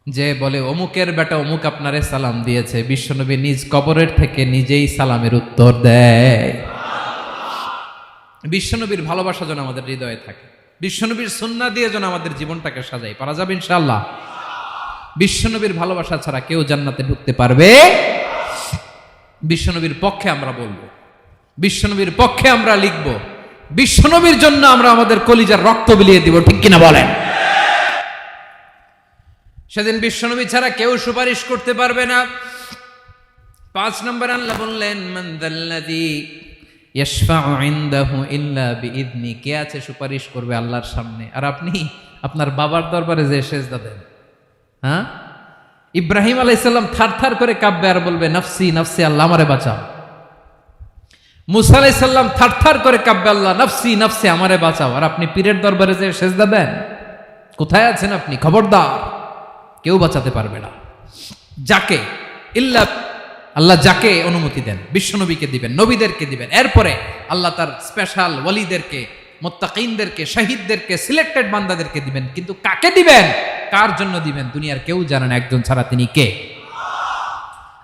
যে বলে অমুকের বেটা অমুক আপনারে সালাম দিয়েছে। বিশ্বনবী নিজ কবরের থেকে নিজেই সালামের উত্তর দেয়। বিশ্বনবীর ভালোবাসা যেন আমাদের হৃদয়ে থাকে, বিশ্বনবীর সুন্নাহ দিয়ে যেন আমাদের জীবনটাকে সাজাই। পারা যাবে ইনশাআল্লাহ। বিশ্বনবীর ভালোবাসা ছাড়া কেউ জান্নাতে ঢুকতে পারবে? বিশ্বনবীর পক্ষে আমরা বলবো, বিশ্বনবীর পক্ষে আমরা লিখবো, বিশ্বনবীর জন্য আমরা আমাদের কলিজার রক্ত বিলিয়ে দিব, ঠিক কিনা বলেন? সেদিন বিশ্বনবী ছাড়া কেউ সুপারিশ করতে পারবে না। 5 নম্বর আল্লাহ বললেন মান যাল্লাযী ইয়াশফাউ ইনদাহু ইল্লা বিইযনি, কে আছে সুপারিশ করবে আল্লাহর সামনে? আর আপনি আপনার বাবার দরবারে যে সেজদা দেন, হ্যাঁ, ইব্রাহিম আলাইহিস সালাম থারথার করে কাঁপবে আর বলবে নফসি নফসি, আল্লাহ আমারে বাঁচাও। মুসা আলাইহিস সালাম থারথার করে কাঁপবে, আল্লাহ নফসি নফসি, আমারে বাঁচাও। আর আপনি পীরের দরবারে যে সেজদা দেন, কোথায় আছেন আপনি? খবরদার, কেউ বাঁচাতে পারবে না। যাকে ইল্লা আল্লাহ যাকে অনুমতি দেন, বিশ্বনবীকে দিবেন, নবীদেরকে দিবেন, এরপরে আল্লাহ তার স্পেশাল ওয়ালিদেরকে, মুত্তাকিনদেরকে, শহীদদেরকে, সিলেক্টেড বান্দাদেরকে দিবেন। কিন্তু কাকে দিবেন, কার জন্য দিবেন, দুনিয়ার কেউ জানে না। একজন ছাড়া, তিনি কে?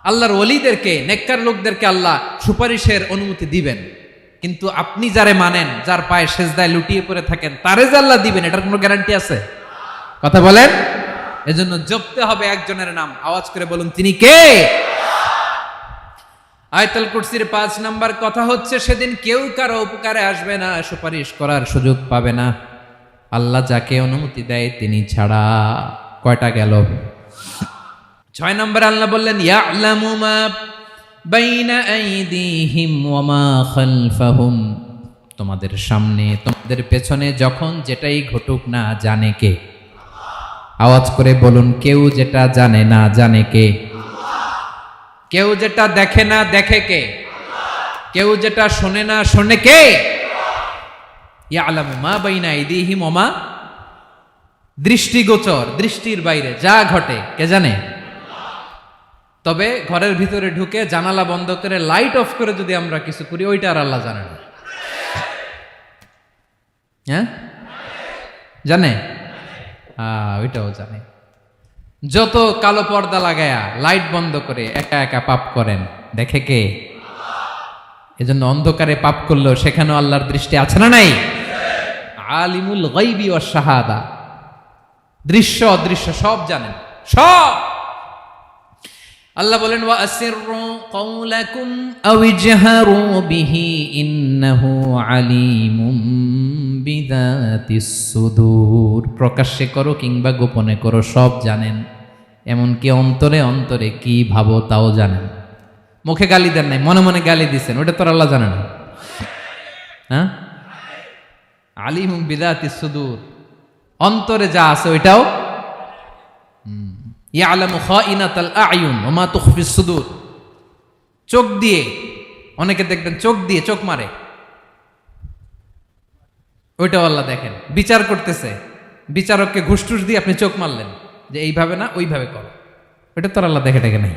আল্লাহর ওয়ালিদেরকে, নেককার লোকদেরকে আল্লাহ সুপারিশের অনুমতি দিবেন। কিন্তু আপনি যারে মানেন, যার পায়ে সেজদায় লুটিয়ে পড়ে থাকেন, তারে যে আল্লাহ দিবেন, এটার কোনো গ্যারান্টি আছে? কথা বলেন। এজন্য জপতে হবে একজনের নাম, আওয়াজ করে বলুন তিনি কে। আয়াতুল কুরসির 5 নাম্বার কথা হচ্ছে সেদিন কেউ কারো উপকারে আসবে না, সুপারিশ করার সুযোগ পাবে না, আল্লাহ যাকে অনুমতি দেয় তিনি ছাড়া। কয়টা গেল? 6 নম্বর আল্লাহ বললেন ইয়ালামু মা বাইনা আইদিহিম ওয়া মা খালফাহুম, তোমাদের সামনে তোমাদের পেছনে যখন যেটাই ঘটুক না জানে কে? আওয়াজ করে বলুন, কেউ যেটা জানে না জানে কে? কেউ যেটা দেখে না দেখে কে? কেউ যেটা শোনে না শোনে কে? ইয়ালামু মা বাইনা আইদিহিম ওয়া মা, দৃষ্টিগোচর, দৃষ্টির বাইরে যা ঘটে কে জানে? তবে ঘরের ভিতরে ঢুকে জানালা বন্ধ করে লাইট অফ করে যদি আমরা কিছু করি ওইটা আর আল্লাহ জানে না। হ্যাঁ জানে, ওইটাও জানে। যত কালো পর্দা লাগায়া লাইট বন্ধ করে একা একা পাপ করেন দেখে কে? এজন্য অন্ধকারে পাপ করলেও সেখানেও আল্লাহর দৃষ্টি আছে না নাই? আলিমুল গায়বি ওয়াশ শাহাদা, দৃশ্য অদৃশ্য সব জানেন, সব। আল্লাহ বলেন ওয়া আসিররু কাওলাকুম আও ইজহারু বিহি ইন্নাহু আলিমুম বিযাতিস সুদূর, প্রকাশ্যে করো কিংবা গোপনে করো সব জানেন, এমনকি অন্তরে অন্তরে কি ভাবো তাও জানেন। মুখে গালি দেন নাই, মনে মনে গালি দিছেন, ওটা তো আল্লাহ জানে না? হ্যাঁ, আলিমুম বিযাতিস সুদূর, অন্তরে যা আছে ওইটাও। ইয়ালামু খাইনাতাল আয়ুন ওয়া মা তুখফিস সুদূর, চোখ দিয়ে, অনেকে দেখবেন চোখ দিয়ে চোখ মারে, ওইটাও আল্লাহ দেখেন। বিচার করতেছে, বিচারককে ঘুষ টুস দিয়ে আপনি চোখ মারলেন যে এইভাবে না ওইভাবে করো, ওইটা তো আল্লাহ দেখে টেকে নাই?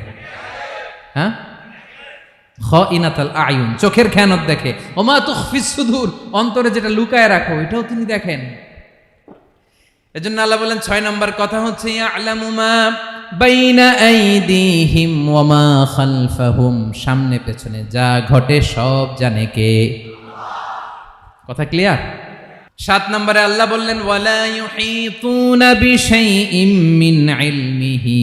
হ্যাঁ, খাইনাতাল আয়ুন, চোখের খেয়ানত দেখে। ওয়া মা তুখফিস সুদূর, অন্তরে যেটা লুকায় রাখো ওইটাও তিনি দেখেন। এজন্য আল্লাহ বলেন 6 নম্বর কথা হচ্ছে ইয়ালামু মা বাইনা আইদিহিম ওয়া মা খালফাহুম, সামনে পেছনে যা ঘটে সব জানে কে? কথা ক্লিয়ার? 7 নম্বরে আল্লাহ বললেন ওয়ালা ইউহিতুনা বিশাইইম মিন ইলমিহি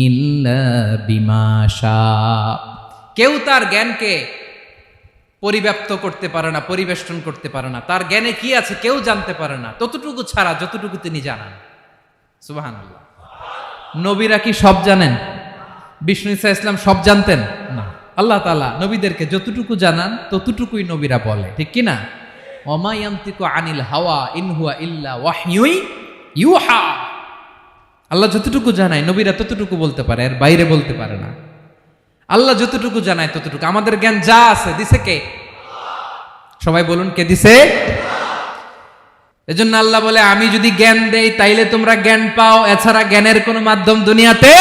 ইল্লা বিমা শা, কেউ তার জ্ঞানকে পরিব্যাপ্ত করতে পারে না, পরিবেষ্টন করতে পারে না, তার জ্ঞানে কি আছে কেউ জানতে পারে না ততটুকু ছাড়া যতটুকু তিনি জানান। সুবহানাল্লাহ। নবীরা কি সব জানেন? বিষ্ণু ঈসা ইসলাম সব জানতেন না। আল্লাহ তাআলা নবীদেরকে যতটুকু জানান ততটুকুই নবীরা বলে, ঠিক কি না? ওমা ইয়ানতিকু আনিল হাওয়া ইন হুয়া ইল্লা ওয়াহয়ুই ইউহা, আল্লাহ যতটুকু জানায় নবীরা ততটুকু বলতে পারে, এর বাইরে বলতে পারে না। আল্লাহ যতটুকু জানায় ততটুকু। আমাদের জ্ঞান যা আছে দিছে কে? সবাই বলুন কে দিছে? এজন্য আল্লাহ বলে আমি যদি জ্ঞান দেই তাইলে তোমরা জ্ঞান পাও, এছাড়া জ্ঞানের কোনো মাধ্যম দুনিয়াতে।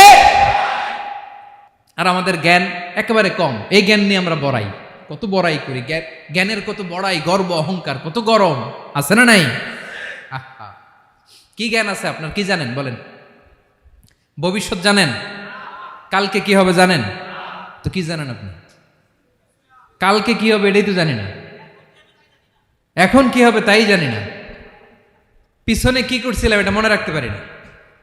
আর আমাদের জ্ঞান একেবারে কম, এই জ্ঞান নিয়ে আমরা বড়াই, কত বড়াই করি, জ্ঞানের কত বড়াই, গর্ব অহংকার কত গরম আছে না নাই? আহা, কি জ্ঞান আছে আপনার? কি জানেন বলেন? ভবিষ্যৎ জানেন? কালকে কি হবে জানেন? তো কি জানেন আপনি? কালকে কি হবে এটাই তো জানি না, এখন কি হবে তাই জানি না, পিছনে কি করছিলাম এটা মনে রাখতে পারি না।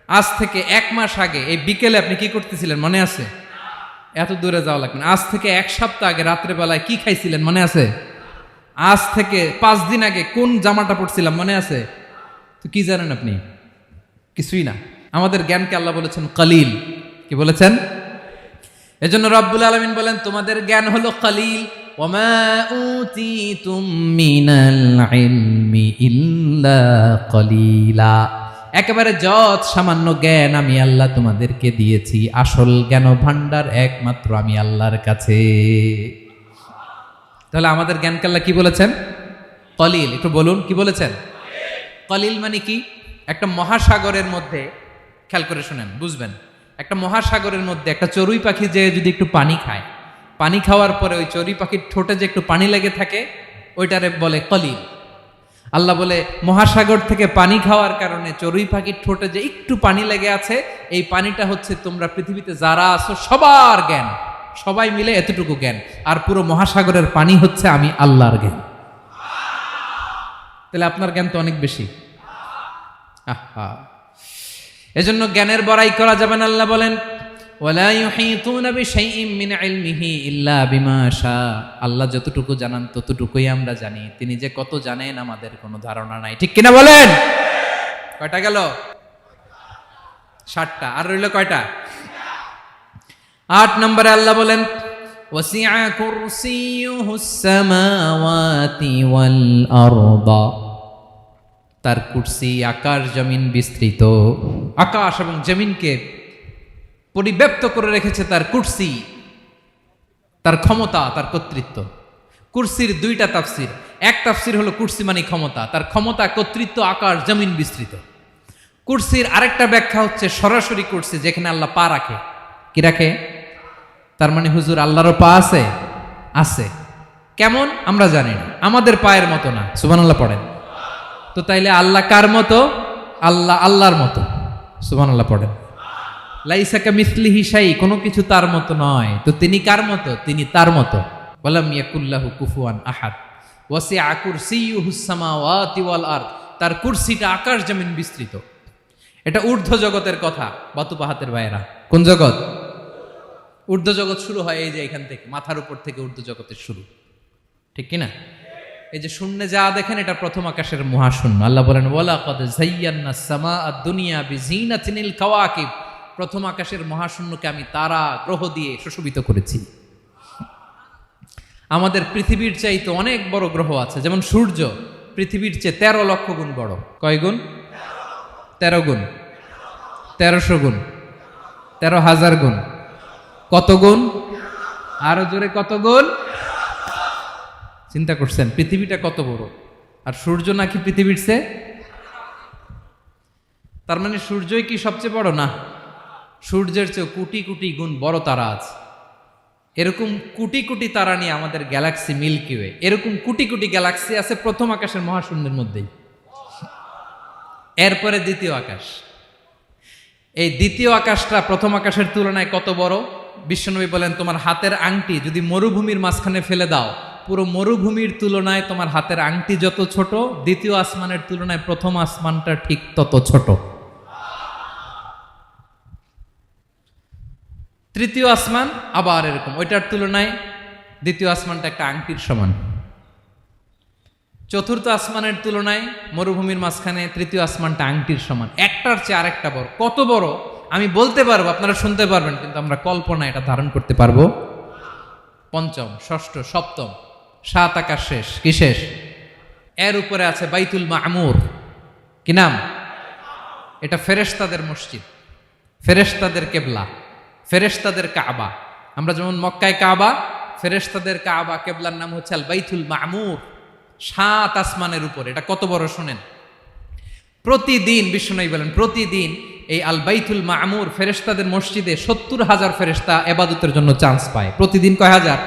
আজ থেকে 1 মাস আগে এই বিকেলে আপনি কি করতেছিলেন মনে আছে? এত দূরে যাওয়া লাগবে না। আজ থেকে 1 সপ্তাহ আগে রাত্রে বেলায় কি খাইছিলেন মনে আছে? আজ থেকে 5 দিন আগে কোন জামাটা পরছিলাম মনে আছে? তো কি জানেন আপনি? কিছুই না। আমাদের জ্ঞানকে আল্লাহ বলেছেন কলিল। কি বলেছেন? এজন্য রব্বুল আলামিন বলেন তোমাদের জ্ঞান হলো কলিল। ওয়ামা উতিতুম মিনাল ইলমি ইল্লা কলিলা, একেবারে যত সামান্য জ্ঞান আমি আল্লাহ তোমাদেরকে দিয়েছি, আসল জ্ঞান ভান্ডার একমাত্র আমি আল্লাহর কাছে। তাহলে আমাদের জ্ঞানকে আল্লাহ কি বলেছেন? কলিল। একটু বলুন কি বলেছেন? কলিল মানে কি? একটা মহাসাগরের মধ্যে, খেয়াল করে শুনেন বুঝবেন, একটা মহাসাগরের মধ্যে একটা চড়ুই পাখি যে যদি একটু পানি খায়, পানি খাওয়ার পরে ওই চড়ুই পাখির ঠোঁটে যে একটু পানি লেগে থাকে ওইটারে বলে কলিল। আল্লাহ বলে মহাসাগর থেকে পানি খাওয়ার কারণে চড়ুই পাখির ঠোঁটে যে একটু পানি লেগে আছে, এই পানিটা হচ্ছে তোমরা পৃথিবীতে যারা আছো সবার জ্ঞান, সবাই মিলে এতটুকু জ্ঞান, আর পুরো মহাসাগরের পানি হচ্ছে আমি আল্লাহর জ্ঞান। তাহলে আপনার জ্ঞান তো অনেক বেশি। আহা, এজন্য জ্ঞানের বড়াই করা যাবে না। আল্লাহ বলেন ওয়ালা ইউহিতুনা বিশাইইম মিন ইলমিহি ইল্লা বিমা শা। আল্লাহ যতটুকু জানান ততটুকুই আমরা জানি, তিনি যে কত জানেন আমাদের কোনো ধারণা নাই। ঠিক কিনা বলেন? কয়টা গেল? 7টা। আর রইল কয়টা? 8 নম্বরে আল্লাহ বলেন ওয়াসিআ কুরসিয়ুহুস সামাওয়াতি ওয়াল আরদা। তার কুরসি আকাশ জমিন বিস্তৃত। আকাশ এবং জমিনকে পরিব্যাপ্ত করে রেখেছে তার কুরসি, তার ক্ষমতা, তার কর্তৃত্ব। কুরসির 2টা তাফসির। এক তাফসির হলো কুরসি মানে ক্ষমতা, তার ক্ষমতা, কর্তৃত্ব, আকাশ জমিন বিস্তৃত। কুরসির আরেকটা ব্যাখ্যা হচ্ছে সরাসরি কুরসি, যেখানে আল্লাহ পা রাখে। কি রাখে? তার মানে হুজুর আল্লাহরও পা আছে? আছে। কেমন আমরা জানি না, আমাদের পায়ের মতো না। সুবহানাল্লাহ পড়েন তো। তাইলে আল্লাহ কার মতো? আল্লাহ আল্লাহর মতো। সুবহানাল্লাহ পড়েন। লাইসা কামিসলিহি শাই, কোনো কিছু তার মতো নয়। তো তিনি কার মতো? তিনি তার মতো। ওয়ালাম ইয়াকুল্লাহু কুফুয়ান আহাদ। ওয়াসিআ কুরসিয়ুহুস সামাওয়াতি ওয়াল আরদ। তার কুরসিটা আকাশ জমিন বিস্তৃত। এটা ঊর্ধ্ব জগতের কথা বাতুপাহাতের ভাইয়েরা। কোন জগৎ? ঊর্ধ্ব জগৎ শুরু হয় এই যে এখান থেকে, মাথার উপর থেকে ঊর্ধ্ব জগতের শুরু। ঠিক কিনা? এই যে শূন্যে যা দেখেন এটা প্রথম আকাশের মহাশূন্য। আল্লাহ বলেন ওয়ালাকাদ যায়্যানাস সামাআদ দুনিয়া বিজিনাতিল কাওয়াকিব। প্রথম আকাশের মহাশূন্যকে আমি তারা গ্রহ দিয়ে সুশোভিত করেছি। আমাদের পৃথিবীর চাইতে অনেক বড় গ্রহ আছে, যেমন সূর্য পৃথিবীর চেয়ে 13 লক্ষ গুণ বড়। কয় গুণ? 13 গুণ, 1300 গুণ, 13,000 গুণ। কত গুণ? আরো জোরে কত গুণ? চিন্তা করছেন পৃথিবীটা কত বড়, আর সূর্য নাকি পৃথিবীর চেয়ে? তার মানে সূর্যই কি সবচেয়ে বড়? না, সূর্যের চেয়ে কোটি কোটি গুণ বড় তারা আছে। এরকম কোটি কোটি তারা নিয়ে আমাদের গ্যালাক্সি মিল্কি ওয়ে। এরকম কোটি কোটি গ্যালাক্সি আছে প্রথম আকাশের মহাশূন্যের মধ্যেই। এরপরে দ্বিতীয় আকাশ। এই দ্বিতীয় আকাশটা প্রথম আকাশের তুলনায় কত বড়? বিশ্বনবী বলেন তোমার হাতের আংটি যদি মরুভূমির মাঝখানে ফেলে দাও, পুরো মরুভূমির তুলনায় তোমার হাতের আংটি যত ছোট, দ্বিতীয় আসমানের তুলনায় প্রথম আসমানটা ঠিক তত ছোট। তৃতীয় আসমান আবার এরকম, ওইটার তুলনায় দ্বিতীয় আসমানটা একটা আংটির সমান। চতুর্থ আসমানের তুলনায় মরুভূমির মাঝখানে তৃতীয় আসমানটা আংটির সমান। একটার চেয়ে আরেকটা বড়। কত বড় আমি বলতে পারবো, আপনারা শুনতে পারবেন, কিন্তু আমরা কল্পনা এটা ধারণ করতে পারবো? পঞ্চম, ষষ্ঠ, সপ্তম, 7 আকাশ শেষ। কি শেষ? এর উপরে আছে বাইতুল মামুর। কি নাম? এটা ফেরেশতাদের মসজিদ, ফেরেশতাদের কেবলা, ফেরেশতাদের কাবা। আমরা যেমন মক্কায় কাবা, ফেরেশতাদের কাবা কেবলার নাম হচ্ছে আল বাইতুল মামুর। 7 আসমানের উপরে। এটা কত বড় শুনেন। প্রতিদিন বিশ্বনবী বলেন প্রতিদিন এই আল বাইতুল মামুর ফেরেশতাদের মসজিদে 70,000 ফেরেশতা ইবাদতের জন্য চান্স পায়। প্রতিদিন কয় হাজার?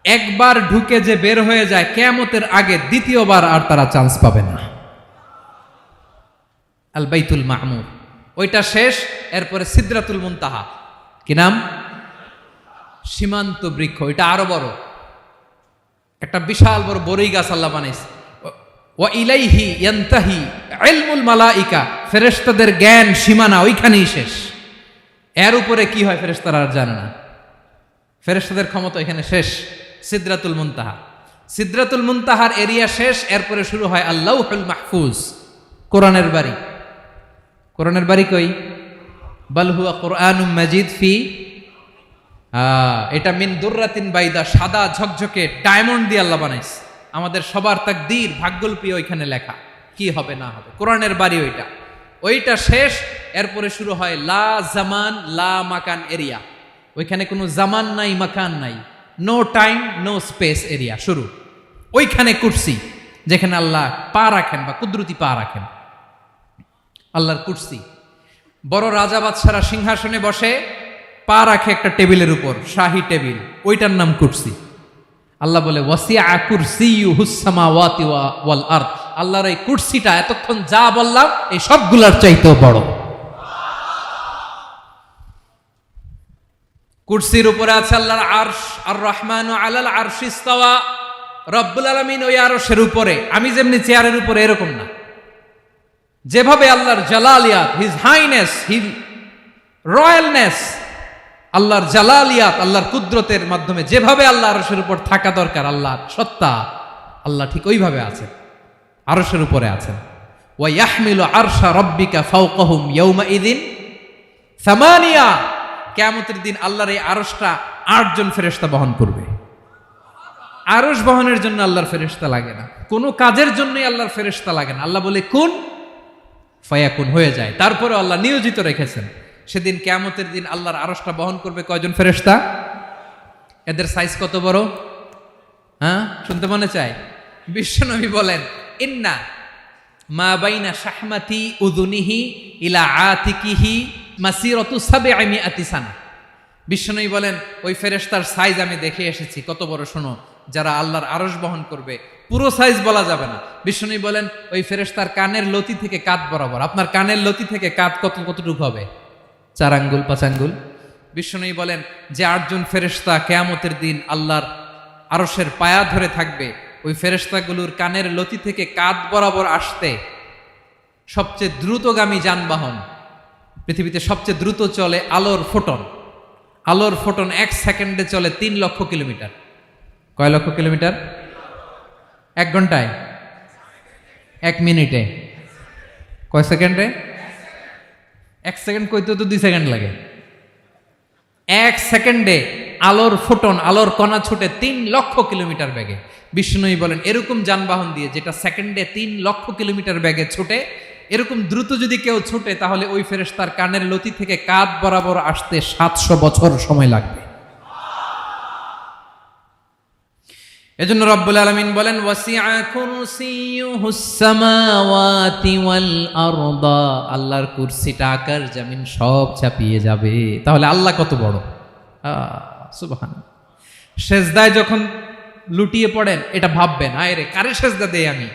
একবার ঢুকে যে বের হয়ে যায় কিয়ামতের আগে দ্বিতীয়বার আর তারা চান্স পাবে না। আল বাইতুল মামুর ওইটা শেষ। এরপরে সিদরাতুল মুনতাহা। কি নাম? সীমান্ত বৃক্ষ। এটা আরো বড়, একটা বিশাল বড় বড়ই গাছ আল্লাহ বানাইছে। ওয়া ইলাইহি ইয়ানতাহি ইলমুল মালাইকা। ফেরেশতাদের জ্ঞান সীমানা ওইখানেই শেষ। এর উপরে কি হয় ফেরেশতারা আর জানে না। ফেরেশতাদের ক্ষমতা এখানে শেষ। সিদরাতুল মুনতাহা। সিদরাতুল মুনতাহার এরিয়া শেষ। এরপরে শুরু হয় আল্লাহুল মাহফুজ, কোরআনের বাড়ি। কোরআনের বাড়ি কই? বাল হুয়া কুরআনুম মাজিদ ফি, এটা মিন দুররাতিন বাইদা, সাদা ঝকঝকে ডায়মন্ড দিয়ে আল্লাহ বানাইছে। আমাদের সবার তাকদীর, ভাগ্যলিপি ওইখানে লেখা, কি হবে না হবে। কোরআনের বাড়ি ওইটা। ওইটা শেষ। এরপরে শুরু হয় লা জামান লা মাকান এরিয়া। ওইখানে কোনো জামান নাই, মাকান নাই, no time no space area শুরু। ওইখানে কুরসি, যেখানে আল্লাহ পা রাখেন বা কুদরতি পা রাখেন। আল্লাহর কুরসি। বড় রাজা বাদশারা সিংহাসনে বসে পা রাখে একটা টেবিলের উপর, শাহী টেবিল, ওইটার নাম কুরসি। আল্লাহ বলে ওয়াসিআ কুরসিয়ুহুস সামাওয়াতি ওয়াল আরদ। আল্লাহর এই কুরসিটা এতক্ষণ যা বললাম এই সবগুলার চাইতেও বড়। কুরসির উপরে আছে আল্লাহর আরশ। আর রহমানু আলাল আরশি ইস্তাওয়া। রব্বুল আলামিন ওই আরশের উপরে। আমি যেমনি চেয়ারের উপরে এরকম না। যেভাবে আল্লাহর জালালিয়াত, হিজ হাইনেস, হিজ রয়্যালনেস, আল্লাহর জালালিয়াত, আল্লাহর কুদরতের মাধ্যমে যেভাবে আল্লাহ আরশের উপর থাকা দরকার, আল্লাহর সত্তা, আল্লাহ ঠিক ওইভাবে আছেন, আরশের উপরে আছেন। ওয়া ইয়াহমিলু আরশা রাব্বিকা ফাওকাহুম ইয়াউমাইযিন সামানিয়া, কিয়ামতের দিন আল্লাহর এই আরশটা 8 জন ফেরেশতা বহন করবে। আরশ বহনের জন্য আল্লাহর ফেরেশতা লাগে না, কোনো কাজের জন্যই আল্লাহর ফেরেশতা লাগে না। আল্লাহ বলে কুন ফায়াকুন, হয়ে যায়। তারপরে আল্লাহ নিয়োজিত রেখেছেন। সেদিন কিয়ামতের দিন আল্লাহর আরশটা বহন করবে কয়জন ফেরেশতা? এদের সাইজ কত বড়? হ্যাঁ, শুনতে মনে চায়? বিশ্বনবী বলেন, ইন্না মা বাইনা শাহমাতি উযুনিহি ইলা আতিকিহি মাসিরাতু 700 সানা। বিশ্বনবী বলেন, ওই ফেরেশতার সাইজ আমি দেখে এসেছি। কত বড় শোনো, যারা আল্লাহর আরশ বহন করবে, পুরো সাইজ বলা যাবে না। বিশ্বনবী বলেন, ওই ফেরেশতার কানের লতি থেকে কাঁধ বরাবর। আপনার কানের লতি থেকে কাঁধ কতটুকু হবে? 4 আঙ্গুল 5 আঙ্গুল। বিশ্বনবী বলেন যে 8 জন ফেরেশতা কিয়ামতের দিন আল্লাহর আরশের পায়া ধরে থাকবে, ওই ফেরেশতাগুলোর কানের লতি থেকে কাঁধ বরাবর আসতে সবচেয়ে দ্রুতগামী যানবাহন, পৃথিবীতে সবচেয়ে দ্রুত চলে আলোর ফোটন। আলোর ফোটন 1 সেকেন্ডে চলে 3 লক্ষ কিলোমিটার। কয় লক্ষ কিলোমিটার? 1 ঘন্টায়? 1 মিনিটে? কয় সেকেন্ডে? 1 সেকেন্ড কইতে তো 2 সেকেন্ড লাগে। 1 সেকেন্ডে আলোর ফোটন, আলোর কণা ছুটে 3 লক্ষ কিলোমিটার বেগে। বিষ্ণুই বলেন, এরকম যানবাহন দিয়ে যেটা সেকেন্ডে 3 লক্ষ কিলোমিটার বেগে ছুটে, এরকম দ্রুত যদি কেউ ছুটে, তাহলে ওই ফেরেশতার কানের লতি থেকে কাঁধ বরাবর আসতে 700 বছর সময় লাগবে। এজন্য রব্বুল আলামিন বলেন, ওয়াসিআ কুরসিয়ুহুস সামাওয়াতি ওয়াল আরদা, আল্লাহর কুরসিটা আকাশ জমিন সব চাপিয়ে যাবে। তাহলে আল্লাহ কত বড়! সুবহানাল্লাহ। সেজদায় যখন লুটিয়ে পড়েন, এটা ভাববেন, আয় রে, কারে সেজদা দেই আমি?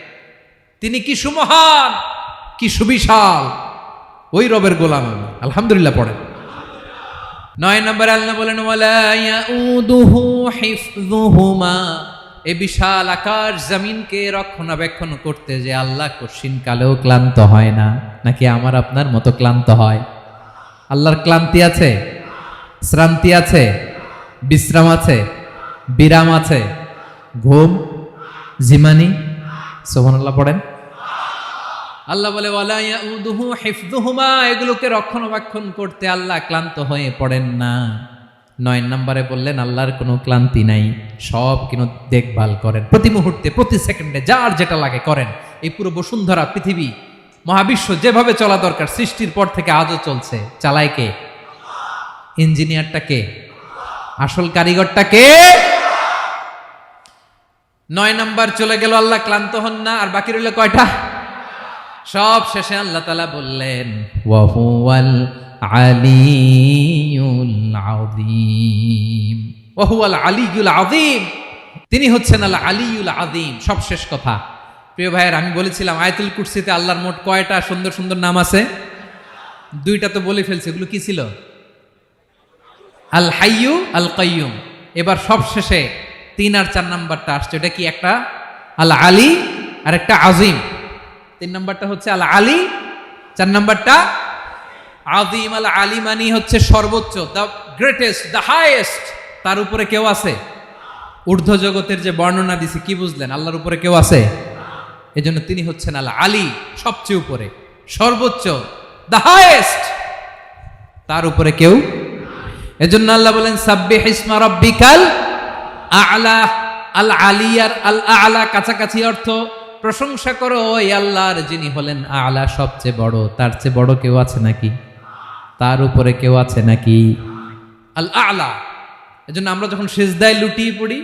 তিনি কি সুমহান, কি সুবিশাল, ওই রবের গোলাম আমি। আলহামদুলিল্লাহ পড়েন। 9 নম্বরে আল্লাহ বলেন, ওয়ালা ইয়াউদুহু হিফযুহুমা, এই বিশাল আকাশ জমিনকে রক্ষণাবেক্ষণ করতে যে আল্লাহ কঠিন কালেও ক্লান্ত হয় না। নাকি আমার আপনার মতো ক্লান্ত হয়? আল্লাহর ক্লান্তি আছে? শ্রান্তি আছে? বিশ্রাম আছে? বিরাম আছে? ঘুম, জিমানি? সুবহানাল্লাহ পড়েন। আল্লাহ বলে, ওয়ালা ইয়াউদুহু হিফযুহুমা, এগুলোকে রক্ষণাবেক্ষণ করতে আল্লাহ ক্লান্ত হয়ে পড়েন না। 9 নম্বরে বললেন, আল্লাহর কোনো ক্লান্তি নাই, সব কিন্তু দেখভাল করেন, প্রতি মুহূর্তে প্রতি সেকেন্ডে যার যেটা লাগে করেন। এই পুরো বসুন্ধরা, পৃথিবী, মহাবিশ্ব যেভাবে চলা দরকার সৃষ্টির পর থেকে আজও চলছে। চালায় কে? ইঞ্জিনিয়ারটা কে? আসল কারিগরটা কে? 9 নাম্বার চলে গেল, আল্লাহ ক্লান্ত হন না। আর বাকি রইল কয়টা? সব শেষে আল্লাহ তাআলা বললেন, ওয়া হুয়াল আলিয়ুল আযীম, ওয়া হুয়াল আলিয়ুল আযীম, তিনি হচ্ছেন আল আলিয়ুল আযীম। সব শেষ কথা। প্রিয় ভাইয়ের, আমি বলেছিলাম আয়াতুল কুরসিতে আল্লাহর মোট কয়টা সুন্দর সুন্দর নাম আছে? 2টা তো বলে ফেলছে। এগুলো কি ছিল? আল হাইয়ু, আল কাইয়ুম। এবার সব শেষে 3 আর 4 নাম্বারটা আসছে। এটা কি? একটা আল আলী আর একটা আযীম। 3 নাম্বারটা হচ্ছে আল আলী, 4 নাম্বারটা আযীম। আল আলী মানে হচ্ছে সর্বোচ্চ, দ্য গ্রেটেস্ট, দ্য হাইয়েস্ট। তার উপরে কেউ আছে? ঊর্ধ্ব জগতের যে বর্ণনা দিছি, কি বুঝলেন? আল্লাহর উপরে কেউ আছে? এজন্য তিনি হচ্ছেন আল আলী, সবচেয়ে উপরে, সর্বোচ্চ, দ্য হাইয়েস্ট। তার উপরে কেউ। এজন্য আল্লাহ বলেন, সাব্বিহ ইসমা রাব্বিকাল আ'লা। আল আলিয়ার আল আ'লা কাছাকাছি অর্থ, প্রশংসা করো ওই আল্লাহর যিনি হলেন আ'লা, সবচেয়ে বড়। তার চেয়ে বড় কেউ আছে নাকি? তার উপরে কেউ আছে নাকি? আল আ'লা। এজন্য আমরা যখন সিজদায় লুটিয়ে পড়ি,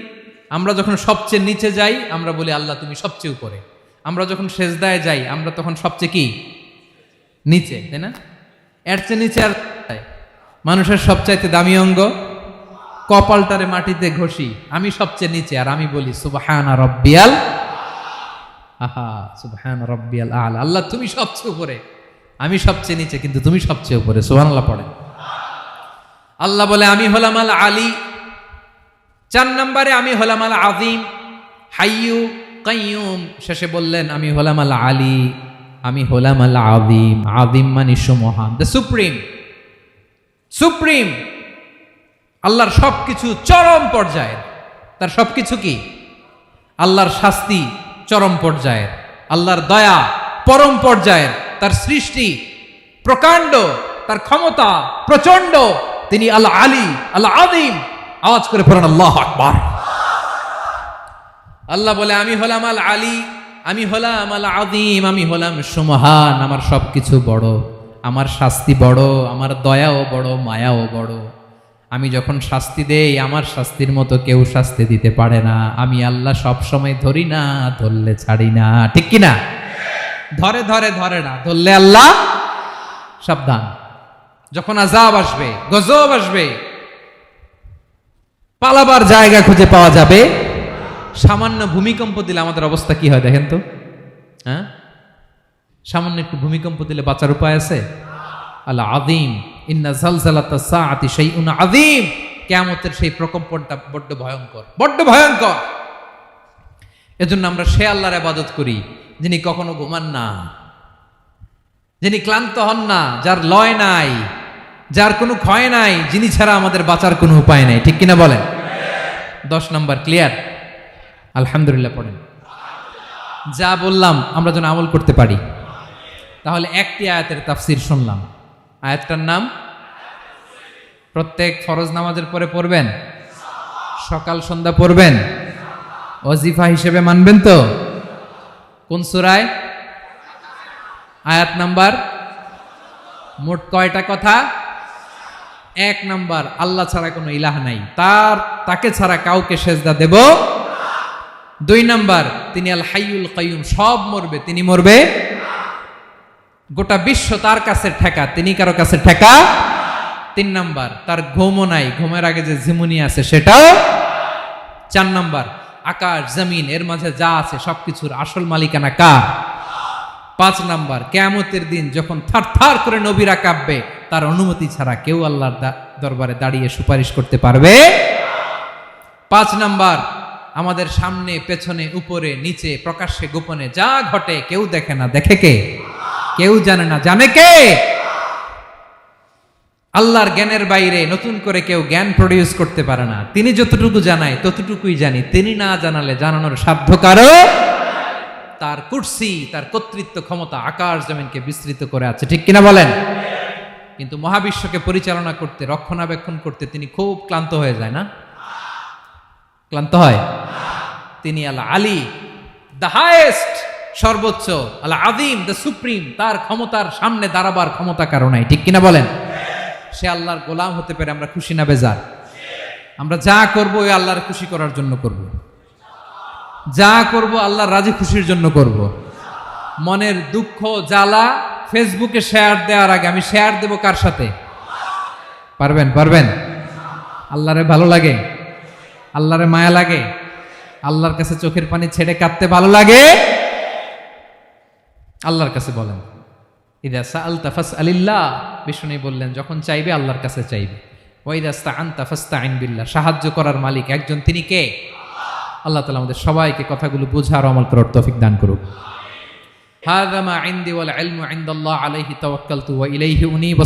আমরা যখন সবচেয়ে নিচে যাই, আমরা বলি আল্লাহ তুমি সবচেয়ে উপরে। আমরা যখন সিজদায় যাই, আমরা তখন সবচেয়ে কি? নিচে, তাই না? এর চেয়ে নিচে আর মানুষের সবচাইতে দামি অঙ্গ, কপালটারে মাটিতে ঘষি, আমি সবচেয়ে নিচে, আর আমি বলি সুবহানা রাব্বিয়াল, আহা সুবহানা রাব্বিয়াল আ'লা। আল্লাহ তুমি সবচেয়ে উপরে, আমি সবচেয়ে নিচে, কিন্তু তুমি সবচেয়ে উপরে। সুবহানাল্লাহ পড়েন। আল্লাহ বলে, আমি হলাম আল আলী। 4 নম্বরে আমি হলাম আল আযীম, হাইয়ু কাইয়ুম। শেষে বললেন, আমি হলাম আল আলী। আমি হলাম আল আযীম। আযীম মানে সুমহান, দ্য সুপ্রিম। সুপ্রিম আল্লাহর সবকিছু চরম পর্যায়ের। তার সবকিছু কি? আল্লাহর শাস্তি চরম পর্যায়ের, আল্লাহর দয়া পরম পর্যায়ের, তার সৃষ্টি প্রকাণ্ড, তার ক্ষমতা প্রচন্ড। তিনি আল আলী, আল আযীম। আওয়াজ করে পড়েন আল্লাহু আকবার। আল্লাহ বলে আমি হলাম আল আলী, আমি হলাম আল আযীম, আমি হলাম সুমহান। আমার সবকিছু বড়, আমার শাস্তি বড়, আমার দয়াও বড়, মায়াও বড়। আমি যখন শাস্তি দেই, আমার শাস্তির মতো কেউ শাস্তি দিতে পারে না। আমি আল্লাহ সব সময় ধরি না, ধরলে ছাড়ি না। ঠিক কি না? ধরে ধরে ধরে না, ধরলে আল্লাহ সাবধান। যখন আযাব আসবে, গজব আসবে, পালাবার জায়গা খুঁজে পাওয়া যাবে। সামান্য ভূমিকম্প দিলে আমাদের অবস্থা কি হয় দেখেন তো। হ্যাঁ, সামান্য একটু ভূমিকম্প দিলে বাঁচার উপায় আছে? আল আযীম, ইন্না জালজালাতাস সাআতি শাইউন আযীম। কিয়ামতের সেই প্রকম্পনটা বড্ড ভয়ঙ্কর, বড্ড ভয়ঙ্কর। এজন্য আমরা সে আল্লাহর ইবাদত করি যিনি কখনো ঘুমান না, যিনি ক্লান্ত হন না, যার লয় নাই, যার কোনো ক্ষয় নাই, যিনি ছাড়া আমাদের বাঁচার কোনো উপায় নাই। ঠিক কিনা বলেন? 10 নম্বর ক্লিয়ার? আলহামদুলিল্লাহ পড়েন। যা বললাম আমরা যেন আমল করতে পারি। তাহলে একটি আয়াতের তাফসীর শুনলাম। আয়াতটার নাম প্রত্যেক ফরজ নামাজের পরে পড়বেন, সকাল সন্ধ্যা পড়বেন, ওয়াজিফা হিসেবে মানবেন তো? কোন সূরায়? আয়াত নাম্বার? মোট কয়টা কথা? 1 নাম্বার, আল্লাহ ছাড়া কোনো ইলাহ নাই, তাকে ছাড়া কাউকে সেজদা দেব। 2 নাম্বার, তিনি আল হাইয়ুল কাইয়ুম, সব মরবে, তিনি মরবে। গোটা বিশ্ব তার কাছে ঠেকা, তিনি কারো কাছে ঠেকা। 3 নাম্বার, তার ঘুমও নাই, ঘুমের আগে যে ঝিমুনি আছে সেটাও। 4 নাম্বার, আকাশ জমিন এর মাঝে যা আছে সবকিছুর আসল মালিকানা কার? 5 নাম্বার, কিয়ামতের দিন যখন থারথার করে নবীরা কাঁপবে, তার অনুমতি ছাড়া কেউ আল্লাহর দরবারে দাঁড়িয়ে সুপারিশ করতে পারবে। 5 নাম্বার, আমাদের সামনে পেছনে উপরে নিচে প্রকাশ্যে গোপনে যা ঘটে কেউ দেখে না, দেখে কে? কেউ জানে না, জানে কে? আল্লাহর জ্ঞানের বাইরে নতুন করে কেউ জ্ঞান প্রডিউস করতে পারে না। তিনি যতটুকু জানায় ততটুকুই জানি, তিনি না জানালে জানানোর সাধ্য কারো। তার কুরসি, তার কর্তৃত্ব ক্ষমতা আকাশ জমিনকে বিস্তৃত করে আছে। ঠিক কিনা বলেন? কিন্তু মহাবিশ্বকে পরিচালনা করতে, রক্ষণাবেক্ষণ করতে তিনি খুব ক্লান্ত হয়ে যায় না? ক্লান্ত হয়? তিনি আল আলী, দ্য হাইয়েস্ট, সর্বোচ্চ, আল আযীম, দ্য সুপ্রিম। তার ক্ষমতার সামনে দাঁড়াবার ক্ষমতা কারো নাই। ঠিক কিনা বলেন? সে আল্লাহর গোলাম হতে পেরে আমরা খুশি না বেজার? আমরা যা করবো ওই আল্লাহর খুশি করার জন্য করব, যা করব আল্লাহর রাজি খুশির জন্য করব। মনের দুঃখ জ্বালা ফেসবুকে শেয়ার দেওয়ার আগে আমি শেয়ার দেব কার সাথে? পারবেন? পারবেন? আল্লাহরে ভালো লাগে, আল্লাহরে মায়া লাগে, আল্লাহর কাছে চোখের পানি ছেড়ে কাঁদতে ভালো লাগে। আল্লাহর কাছে বলেন, ইদা সাআলতা ফাসআলিল্লাহ। বিষ্ণু বললেন যখন চাইবে আল্লাহর কাছে চাইবে। ওয়া ইদা ইসতাআনতা ফাসতাইন বিল্লাহ। সাহায্য করার মালিক একজন, তিনি কে? আল্লাহ তাআলা আমাদের সবাইকে কথাগুলো বোঝার আমল করার তৌফিক দান করুক। হাযা মা ইনদি ওয়াল ইলমু ইনদাল্লাহ আলাইহি তাওয়াক্কালতু ওয়া ইলাইহি উনীব।